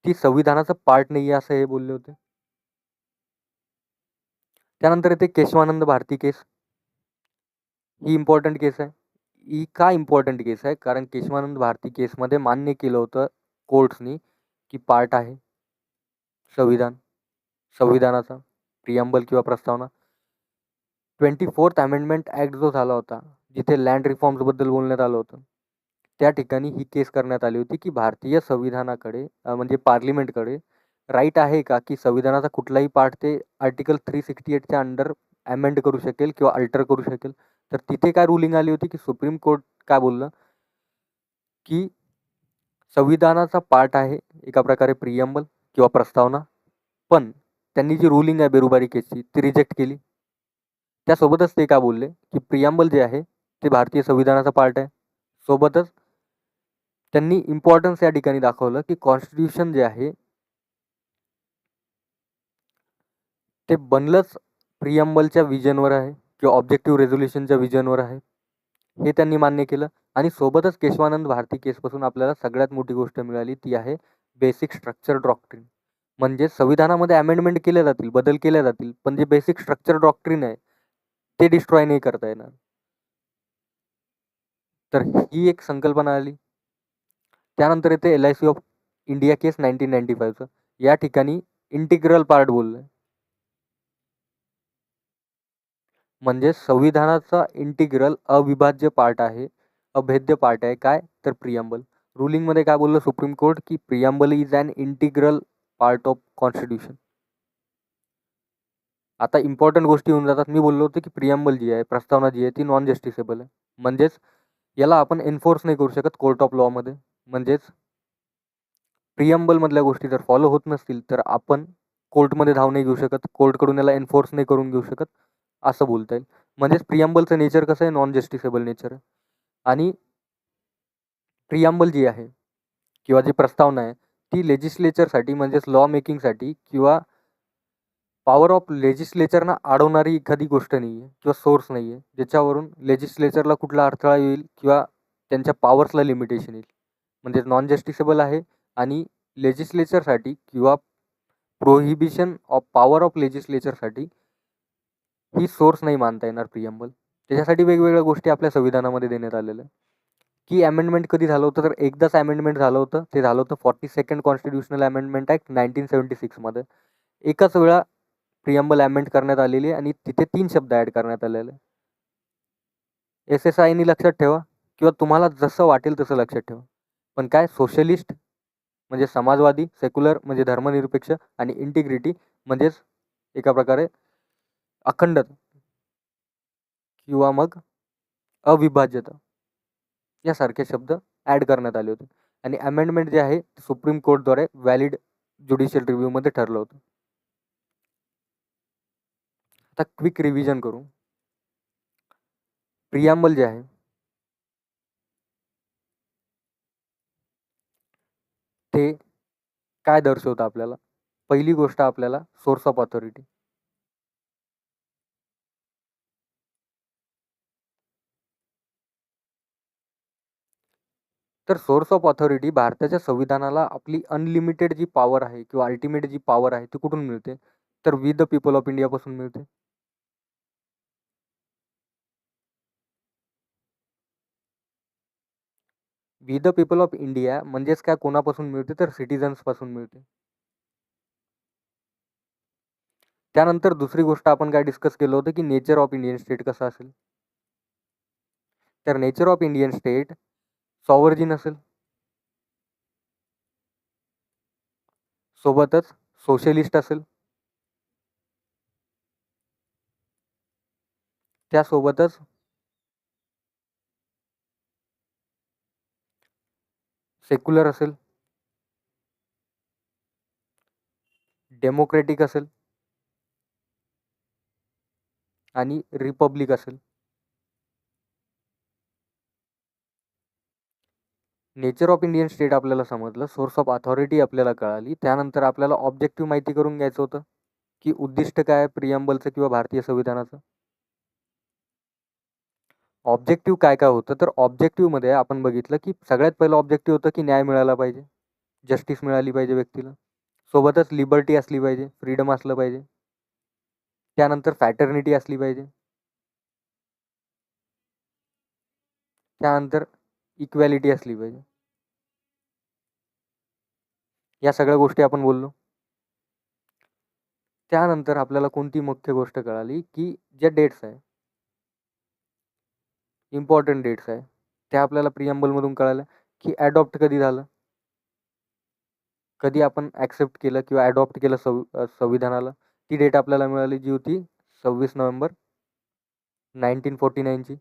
ती संविधानाचं पार्ट नाही आहे असं हे बोलले होते. त्यानंतर येते केशवानंद भारती केस. ही इम्पॉर्टंट केस आहे. ही का इम्पॉर्टंट केस आहे? कारण केशवानंद भारती केसमध्ये मान्य केलं होतं कोर्ट्सनी की पार्ट आहे संविधानाचा प्रिअम्बल किंवा प्रस्तावना. 24th अमेंडमेंट ॲक्ट जो झाला होता, जिथे लँड रिफॉर्म्सबद्दल बोलण्यात आलं होतं, त्या ठिकाणी ही केस करण्यात आली होती की भारतीय संविधानाकडे म्हणजे पार्लिमेंटकडे राईट आहे का की संविधानाचा कुठलाही पार्ट ते आर्टिकल 368च्या अंडर अमेंड करू शकेल किंवा अल्टर करू शकेल. तर तिथे काय रुलिंग आली होती की सुप्रीम कोर्ट काय बोललं की संविधानाचा पार्ट आहे एका प्रकारे प्रिअम्बल किंवा प्रस्तावना, पण त्यांनी जी रुलिंग आहे बेरुबारी केसची ती रिजेक्ट केली. त्यासोबतच ते काय बोलले की प्रिॲम्बल जे आहे ते भारतीय संविधानाचा पार्ट आहे. सोबतच त्यांनी इम्पॉर्टन्स या ठिकाणी दाखवलं की कॉन्स्टिट्यूशन जे आहे ते बनलंच प्रिॲम्बलच्या विजनवर आहे किंवा ऑब्जेक्टिव्ह रेझोल्युशनच्या विजनवर आहे, हे त्यांनी मान्य केलं. आणि सोबतच केशवानंद भारती केसपासून आपल्याला सगळ्यात मोठी गोष्ट मिळाली ती आहे बेसिक स्ट्रक्चर डॉक्ट्रिन. म्हणजे संविधानामध्ये अमेंडमेंट केल्या जातील, बदल केल्या जातील, पण जे बेसिक स्ट्रक्चर डॉक्ट्रिन आहे ते डिस्ट्रॉय नाही करता येणार. तर ही एक संकल्पना आली. त्यानंतर येते LIC ऑफ इंडिया केस 1995चं. या ठिकाणी इंटिग्रल पार्ट बोललंय, म्हणजे संविधानाचा इंटिग्रल अविभाज्य पार्ट आहे, अभेद्य पार्ट आहे. काय तर प्रिॲम्बल. रुलिंगमध्ये काय बोललं सुप्रीम कोर्ट की preamble is an integral part of constitution. आता इम्पॉर्टंट गोष्टी होऊन जातात. मी बोललो होतो की प्रिॲम्बल जी आहे, प्रस्तावना जी आहे ती नॉन जस्टिसेबल आहे. म्हणजेच याला आपण एन्फोर्स नाही करू शकत कोर्ट ऑफ लॉमध्ये. म्हणजेच प्रिॲम्बलमधल्या गोष्टी जर फॉलो होत नसतील तर आपण कोर्टमध्ये धाव नाही घेऊ शकत, कोर्टकडून याला एन्फोर्स नाही करून घेऊ शकत, असं बोलता येईल. म्हणजेच प्रिॲम्बलचं नेचर कसं आहे, नॉन जस्टिसेबल नेचर आहे. आणि प्रिॲम्बल जी आहे किंवा जी प्रस्तावना आहे ती लेजिस्लेचरसाठी म्हणजेच लॉ मेकिंगसाठी किंवा पॉवर ऑफ लेजिस्लेचरना अडवणारी एखादी गोष्ट नाही आहे किंवा सोर्स नाही आहे, ज्याच्यावरून लेजिस्लेचरला कुठला अडथळा येईल किंवा त्यांच्या पॉवर्सला लिमिटेशन येईल. म्हणजे नॉन जस्टिसेबल आहे आणि लेजिस्लेचरसाठी किंवा प्रोहिबिशन ऑफ पॉवर ऑफ लेजिस्लेचरसाठी ही सोर्स नाही मानता येणार प्रिॲम्बल. त्याच्यासाठी वेगवेगळ्या गोष्टी आपल्या संविधानामध्ये देण्यात आलेल्या. की अमेंडमेंट कधी झालं होतं तर एकदाच अमेंडमेंट झालं होतं, ते झालं होतं 42nd कॉन्स्टिट्युशनल अमेंडमेंट ॲक्ट 1976मध्ये. एकाच वेळा प्रिॲम्बल अमेंड करण्यात आलेली आहे आणि तिथे 3 शब्द ॲड करण्यात आलेले. SSIनी लक्षात ठेवा किंवा तुम्हाला जसं वाटेल तसं लक्षात ठेवा. पण काय सोशलिस्ट म्हणजे समाजवादी, सेक्युलर म्हणजे धर्मनिरपेक्ष आणि इंटिग्रिटी म्हणजेच एका प्रकारे अखंडता किंवा मग अविभाज्यता यासारखे शब्द ॲड करण्यात आले होते. आणि अमेंडमेंट जे आहे सुप्रीम कोर्टद्वारे व्हॅलिड ज्युडिशियल रिव्ह्यूमध्ये ठरलं होतं. आता क्विक रिव्हिजन करू. प्रिॲम्बल जे आहे ते काय दर्शवतं आपल्याला. पहिली गोष्ट आपल्याला सोर्स ऑफ ऑथॉरिटी. तर सोर्स ऑफ ऑथॉरिटी भारताच्या संविधानाला आपली अनलिमिटेड जी पॉवर आहे किंवा अल्टिमेट जी पॉवर आहे ती कुठून मिळते तर वी द पीपल ऑफ इंडियापासून मिळते. We the people of India म्हणजेच काय कोणापासून मिळते तर सिटिझन्स पासून मिळते. त्यानंतर दुसरी गोष्ट आपण काय डिस्कस केलं होतं की नेचर ऑफ इंडियन स्टेट कसं असेल. तर नेचर ऑफ इंडियन स्टेट सॉव्हर्जिन असेल, सोबतच सोशलिस्ट असेल, त्यासोबतच सेक्युलर असेल, डेमोक्रेटिक असेल आणि रिपब्लिक असेल. नेचर ऑफ इंडियन स्टेट आपल्याला समजलं, सोर्स ऑफ अथॉरिटी आपल्याला कळाली. त्यानंतर आपल्याला ऑब्जेक्टिव्ह माहिती करून घ्यायचं होतं की उद्दिष्ट काय आहे प्रिॲम्बलचं किंवा भारतीय संविधानाचं. ऑब्जेक्टिव्ह काय काय होतं तर ऑब्जेक्टिव्हमध्ये आपण बघितलं की सगळ्यात पहिलं ऑब्जेक्टिव्ह होतं की न्याय मिळाला पाहिजे, जस्टिस मिळाली पाहिजे व्यक्तीला, सोबतच लिबर्टी असली पाहिजे, फ्रीडम असलं पाहिजे, त्यानंतर फॅटर्निटी असली पाहिजे, त्यानंतर इक्वॅलिटी असली पाहिजे. या सगळ्या गोष्टी आपण बोललो. त्यानंतर आपल्याला कोणती मुख्य गोष्ट कळाली की ज्या डेट्स आहे, इम्पॉर्टंट डेट्स आहे, त्या आपल्याला प्रिॲम्बलमधून कळाल्या की ॲडॉप्ट कधी झालं, कधी आपण ॲक्सेप्ट केलं किंवा ॲडॉप्ट केलं संविधानाला. ती डेट आपल्याला मिळाली जी होती 26 नोव्हेंबर 1949ची.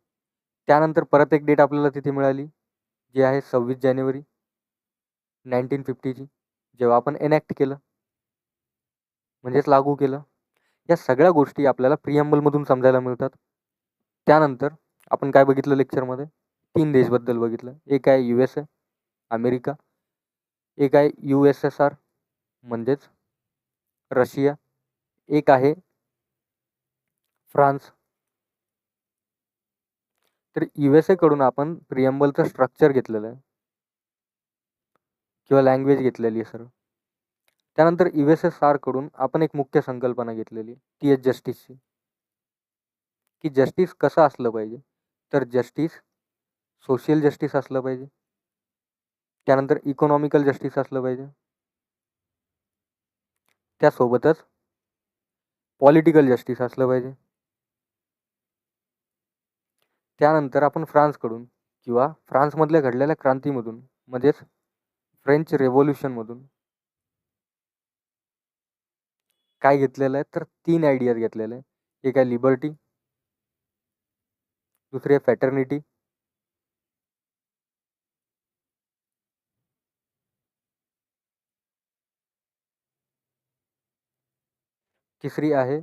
त्यानंतर परत एक डेट आपल्याला तिथे मिळाली जी आहे 26 जानेवारी 1950ची, जेव्हा आपण एनॅक्ट केलं. म्हणजेच लागू केलं. या सगळ्या गोष्टी आपल्याला प्रिएम्बलमधून समजायला मिळतात. त्यानंतर आपण काय बघितलं लेक्चरमध्ये? 3 देशबद्दल बघितलं. एक आहे USA, अमेरिका. एक आहे USSR म्हणजेच रशिया. एक आहे फ्रान्स. तर USA कडून आपण प्रिएम्बलचं स्ट्रक्चर घेतलेलं आहे किंवा लँग्वेज घेतलेली आहे सर. त्यानंतर USSR कडून आपण एक मुख्य संकल्पना घेतलेली, ती आहे जस्टिसची, की जस्टिस कसं असलं पाहिजे. तर जस्टिस सोशल जस्टिस असलं पाहिजे, त्यानंतर इकॉनॉमिकल जस्टिस असलं पाहिजे, त्यासोबतच पॉलिटिकल जस्टिस असलं पाहिजे. त्यानंतर आपण फ्रान्सकडून किंवा फ्रान्समधल्या घडलेल्या क्रांतीमधून म्हणजेच फ्रेंच रेव्होल्युशनमधून काय घेतलेलं आहे? तर 3 आयडियाज घेतलेले आहे. एक आहे लिबर्टी, दुसरी आहे फॅटर्निटी, तिसरी आहे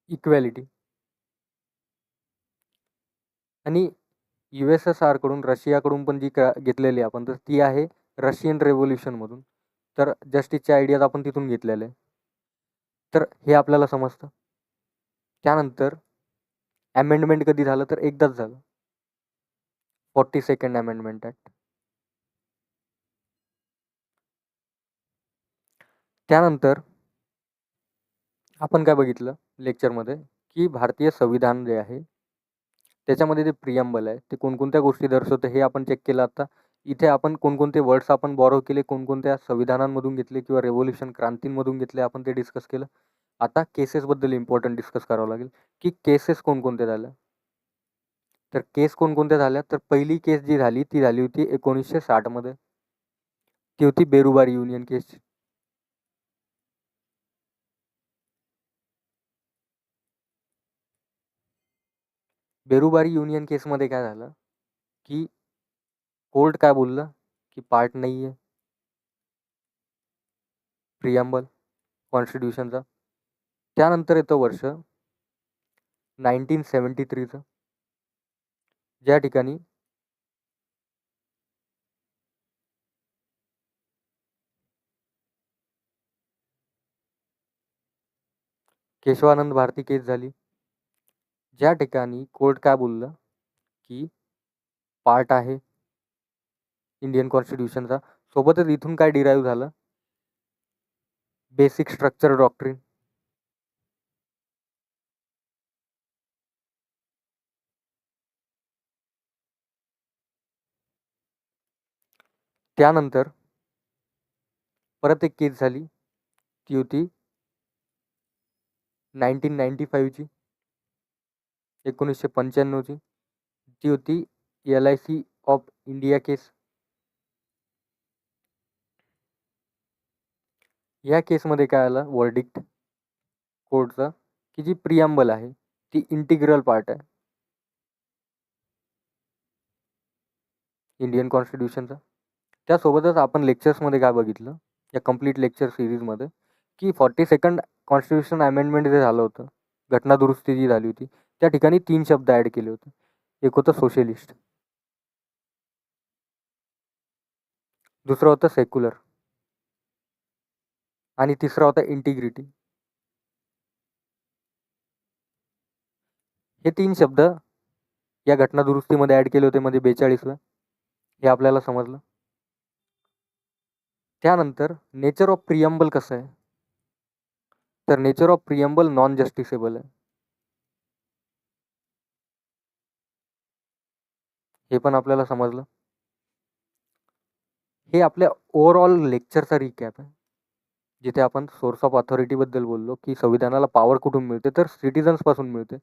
इक्वॅलिटी. आणि USSR कडून रशियाकडून पण जी घेतलेली आपण, तर ती आहे रशियन रेव्होल्युशनमधून. तर जस्टिसचे आयडियाज आपण तिथून घेतलेले. तर हे आपल्याला समजतं. त्यानंतर अमेंडमेंट कधी झालं? तर एकदाच झालं, 42nd अमेंडमेंट ॲक्ट. त्यानंतर आपण काय बघितलं लेक्चरमध्ये, की भारतीय संविधान जे आहे त्याच्यामध्ये जे प्रिएम्बल आहे ते कोणकोणत्या गोष्टी दर्शवतं हे आपण चेक केलं. आता इथे आपण कोणकोणते वर्ड्स आपण बॉरो केले, कोणकोणत्या संविधानांमधून घेतले किंवा रेव्होल्युशन क्रांतींमधून घेतले, आपण ते डिस्कस केलं. आता केसेसबद्दल इम्पॉर्टंट डिस्कस करावं लागेल, की केसेस कोणकोणत्या झाल्या. तर केस कोणकोणत्या झाल्या? तर पहिली केस जी झाली ती झाली होती 1960 मध्ये. ती होती बेरुबारी युनियन केस. बेरुबारी युनियन केसमध्ये काय झालं, की कोर्ट काय बोललं, की पार्ट नाही आहे प्रिएम्बल कॉन्स्टिट्यूशनचा. त्यानंतर येतं वर्ष 1973चं, ज्या ठिकाणी केशवानंद भारती केस झाली, ज्या ठिकाणी कोर्ट काय बोललं, की पार्ट आहे इंडियन कॉन्स्टिट्यूशनचा. सोबतच इथून काय डिराईव्ह झालं, बेसिक स्ट्रक्चर डॉक्ट्रिन. त्यानंतर परत एक केस झाली, ती होती 1995ची, 1995ची. ती होती LIC ऑफ इंडिया केस. या केसमध्ये काय आलं वर्डिक्ट कोर्टचं, की जी प्रिएम्बल आहे ती इंटिग्रल पार्ट आहे इंडियन कॉन्स्टिट्यूशनचा. त्यासोबतच आपण लेक्चर्समध्ये काय बघितलं या कंप्लीट लेक्चर सिरीजमध्ये, की 42nd कॉन्स्टिट्यूशन अमेंडमेंट जे झालं होतं, घटना दुरुस्ती जी झाली होती, त्या ठिकाणी 3 शब्द ॲड केले होते. एक होतं सोशलिस्ट, दुसरं होतं सेक्युलर आणि तिसरा होता इंटिग्रिटी. हे 3 शब्द या घटना दुरुस्तीमध्ये ॲड केले होते, म्हणजे 42ला. हे आपल्याला समजलं. त्यानंतर नेचर ऑफ प्रिएम्बल कसं आहे, तर nature of preamble non justiciable आहे. हे पण आपल्याला समजलं. हे आपल्या ओव्हरऑल लेक्चरचा रिकॅप आहे, जिथे आपण सोर्स ऑफ ऑथॉरिटीबद्दल बोललो, की संविधानाला पॉवर कुठून मिळते, तर सिटिझन्सपासून मिळते.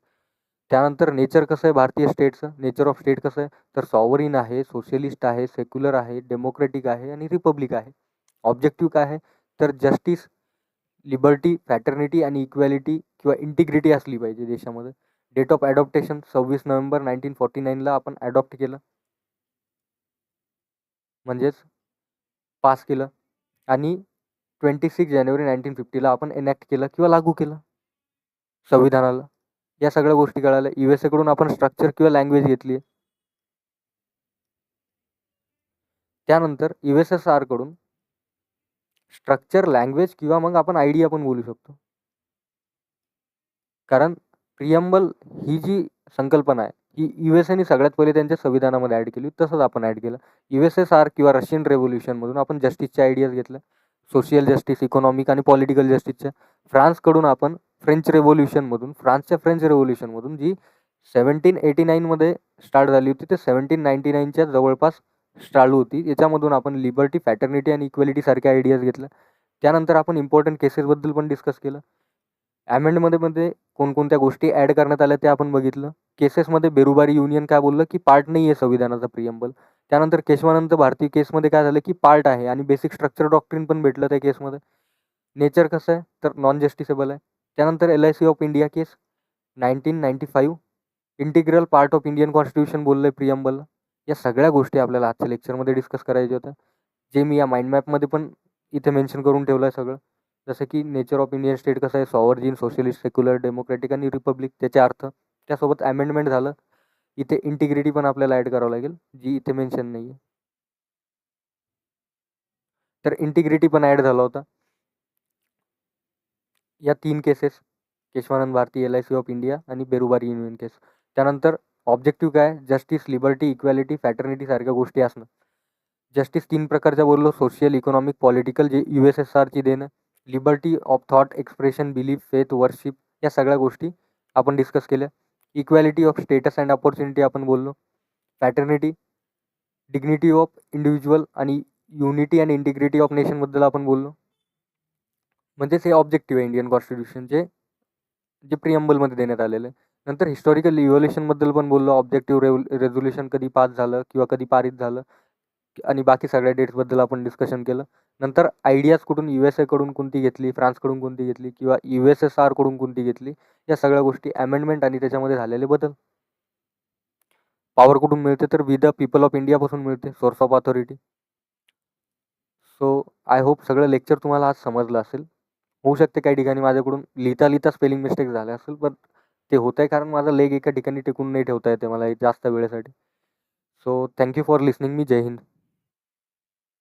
त्यानंतर नेचर कसं आहे भारतीय स्टेटचं, नेचर ऑफ स्टेट कसं आहे, तर सॉवरिन आहे, सोशलिस्ट आहे, सेक्युलर आहे, डेमोक्रेटिक आहे आणि रिपब्लिक आहे. ऑब्जेक्टिव्ह काय आहे, तर जस्टिस, लिबर्टी, फॅटर्निटी आणि इक्वॅलिटी किंवा इंटिग्रिटी असली पाहिजे देशामध्ये. डेट ऑफ ॲडॉप्टेशन 26 नोव्हेंबर 1949ला आपण ॲडॉप्ट केलं, म्हणजेच पास केलं. आणि 26 जानेवारी 1950ला आपण एनॅक्ट केलं किंवा लागू केलं संविधानाला. या सगळ्या गोष्टी कळाल्या. USA कडून आपण स्ट्रक्चर किंवा लँग्वेज घेतली. त्यानंतर USSR कडून स्ट्रक्चर, लँग्वेज किंवा मग आपण आयडिया पण बोलू शकतो. कारण प्रियम्बल ही जी संकल्पना आहे ही USAने सगळ्यात पहिले त्यांच्या संविधानामध्ये ॲड केली. तसंच आपण ॲड केलं. USSR किंवा रशियन रेव्होल्यूशनमधून आपण जस्टिसच्या आयडियाज घेतल्या. सोशियल जस्टिस, इकॉनॉमिक आणि पॉलिटिकल जस्टिसच्या. फ्रान्सकडून आपण फ्रान्सच्या फ्रेंच रेव्होल्यूशनमधून जी 1789मध्ये स्टार्ट झाली होती ते 1799च्या जवळपास चालू होती. याच्यामधून आपण लिबर्टी, फॅटर्निटी आणि इक्वॅलिटी सारख्या आयडियाज घेतल्या. त्यानंतर आपण इम्पॉर्टंट केसेसबद्दल पण डिस्कस केलं. ॲमेंडमध्ये कोणकोणत्या गोष्टी ॲड करण्यात आल्या ते आपण बघितलं. केसेसमध्ये बेरुबारी युनियन काय बोललं की पार्ट नाही आहे संविधानाचा प्रियम्बल. त्यानंतर केशवानंद भारती केसमध्ये काय झालं की पार्ट आहे आणि बेसिक स्ट्रक्चर डॉक्ट्रिन पण भेटलं त्या केसमध्ये. नेचर कसं आहे तर नॉन जस्टिसेबल आहे. त्यानंतर LIC of India case 1995 integral part of Indian constitution बोललं आहे प्रियम्बल. या सगळ्या गोष्टी आपल्याला आजच्या लेक्चरमध्ये डिस्कस करायच्या होत्या, जे मी या माइंड मॅपमध्ये पण इथे मेन्शन करून ठेवलं आहे सगळं. जसं की नेचर ऑफ इंडियन स्टेट कसं आहे, सॉव्हर्जिन, सोशलिस्ट, सेक्युलर, डेमोक्रॅटिक आणि रिपब्लिक, त्याचे अर्थ. त्यासोबत अमेंडमेंट झालं. इथे इंटिग्रिटी पण आपल्याला ॲड करावं लागेल, जी इथे मेन्शन नाही आहे. तर इंटिग्रिटी पण ॲड झाला होता. या 3 cases, Kesavananda Bharati, LIC of India आणि बेरुबारी युनियन केस. त्यानंतर ऑब्जेक्टिव्ह काय, जस्टिस, लिबर्टी, इक्वॅलिटी, फॅटर्निटी सारख्या गोष्टी असणं. जस्टिस 3 प्रकारच्या बोललो, सोशल, इकॉनॉमिक, पॉलिटिकल, जे USSRची देणं. Liberty of thought, expression, belief, faith, worship, या सगळ्या गोष्टी आपण डिस्कस केल्या. Equality of status and opportunity आपण बोललो. फॅटर्निटी, डिग्निटी ऑफ इंडिव्हिज्युअल आणि युनिटी अँड इंटिग्रिटी ऑफ नेशनबद्दल आपण बोललो. म्हणजेच हे ऑब्जेक्टिव्ह आहे इंडियन कॉन्स्टिट्यूशनचे, जे प्रियम्बलमध्ये देण्यात आलेलं आहे. नंतर हिस्टॉरिकल इव्हॉल्युशनबद्दल पण बोललो. ऑब्जेक्टिव्ह रेझोल्युशन कधी पास झालं किंवा कधी पारित झालं आणि बाकी सगळ्या डेट्सबद्दल आपण डिस्कशन केलं. नंतर आयडियाज कुठून, USA कडून कोणती घेतली, फ्रान्सकडून कोणती घेतली किंवा USSR कडून कोणती घेतली, या सगळ्या गोष्टी, अमेंडमेंट आणि त्याच्यामध्ये झालेले बदल. पॉवर कुठून मिळते तर वी द पीपल ऑफ इंडियापासून मिळते, source of authority. So I hope सगळं लेक्चर तुम्हाला आज समजलं असेल. होऊ शकते काही ठिकाणी माझ्याकडून लिहिता स्पेलिंग मिस्टेक झाल्या असेल, पण ते होत आहे कारण माझा लेग एका ठिकाणी टिकून नाही ठेवता येते मला जास्त वेळेसाठी. सो थँक्यू फॉर लिसनिंग मी. जय हिंद.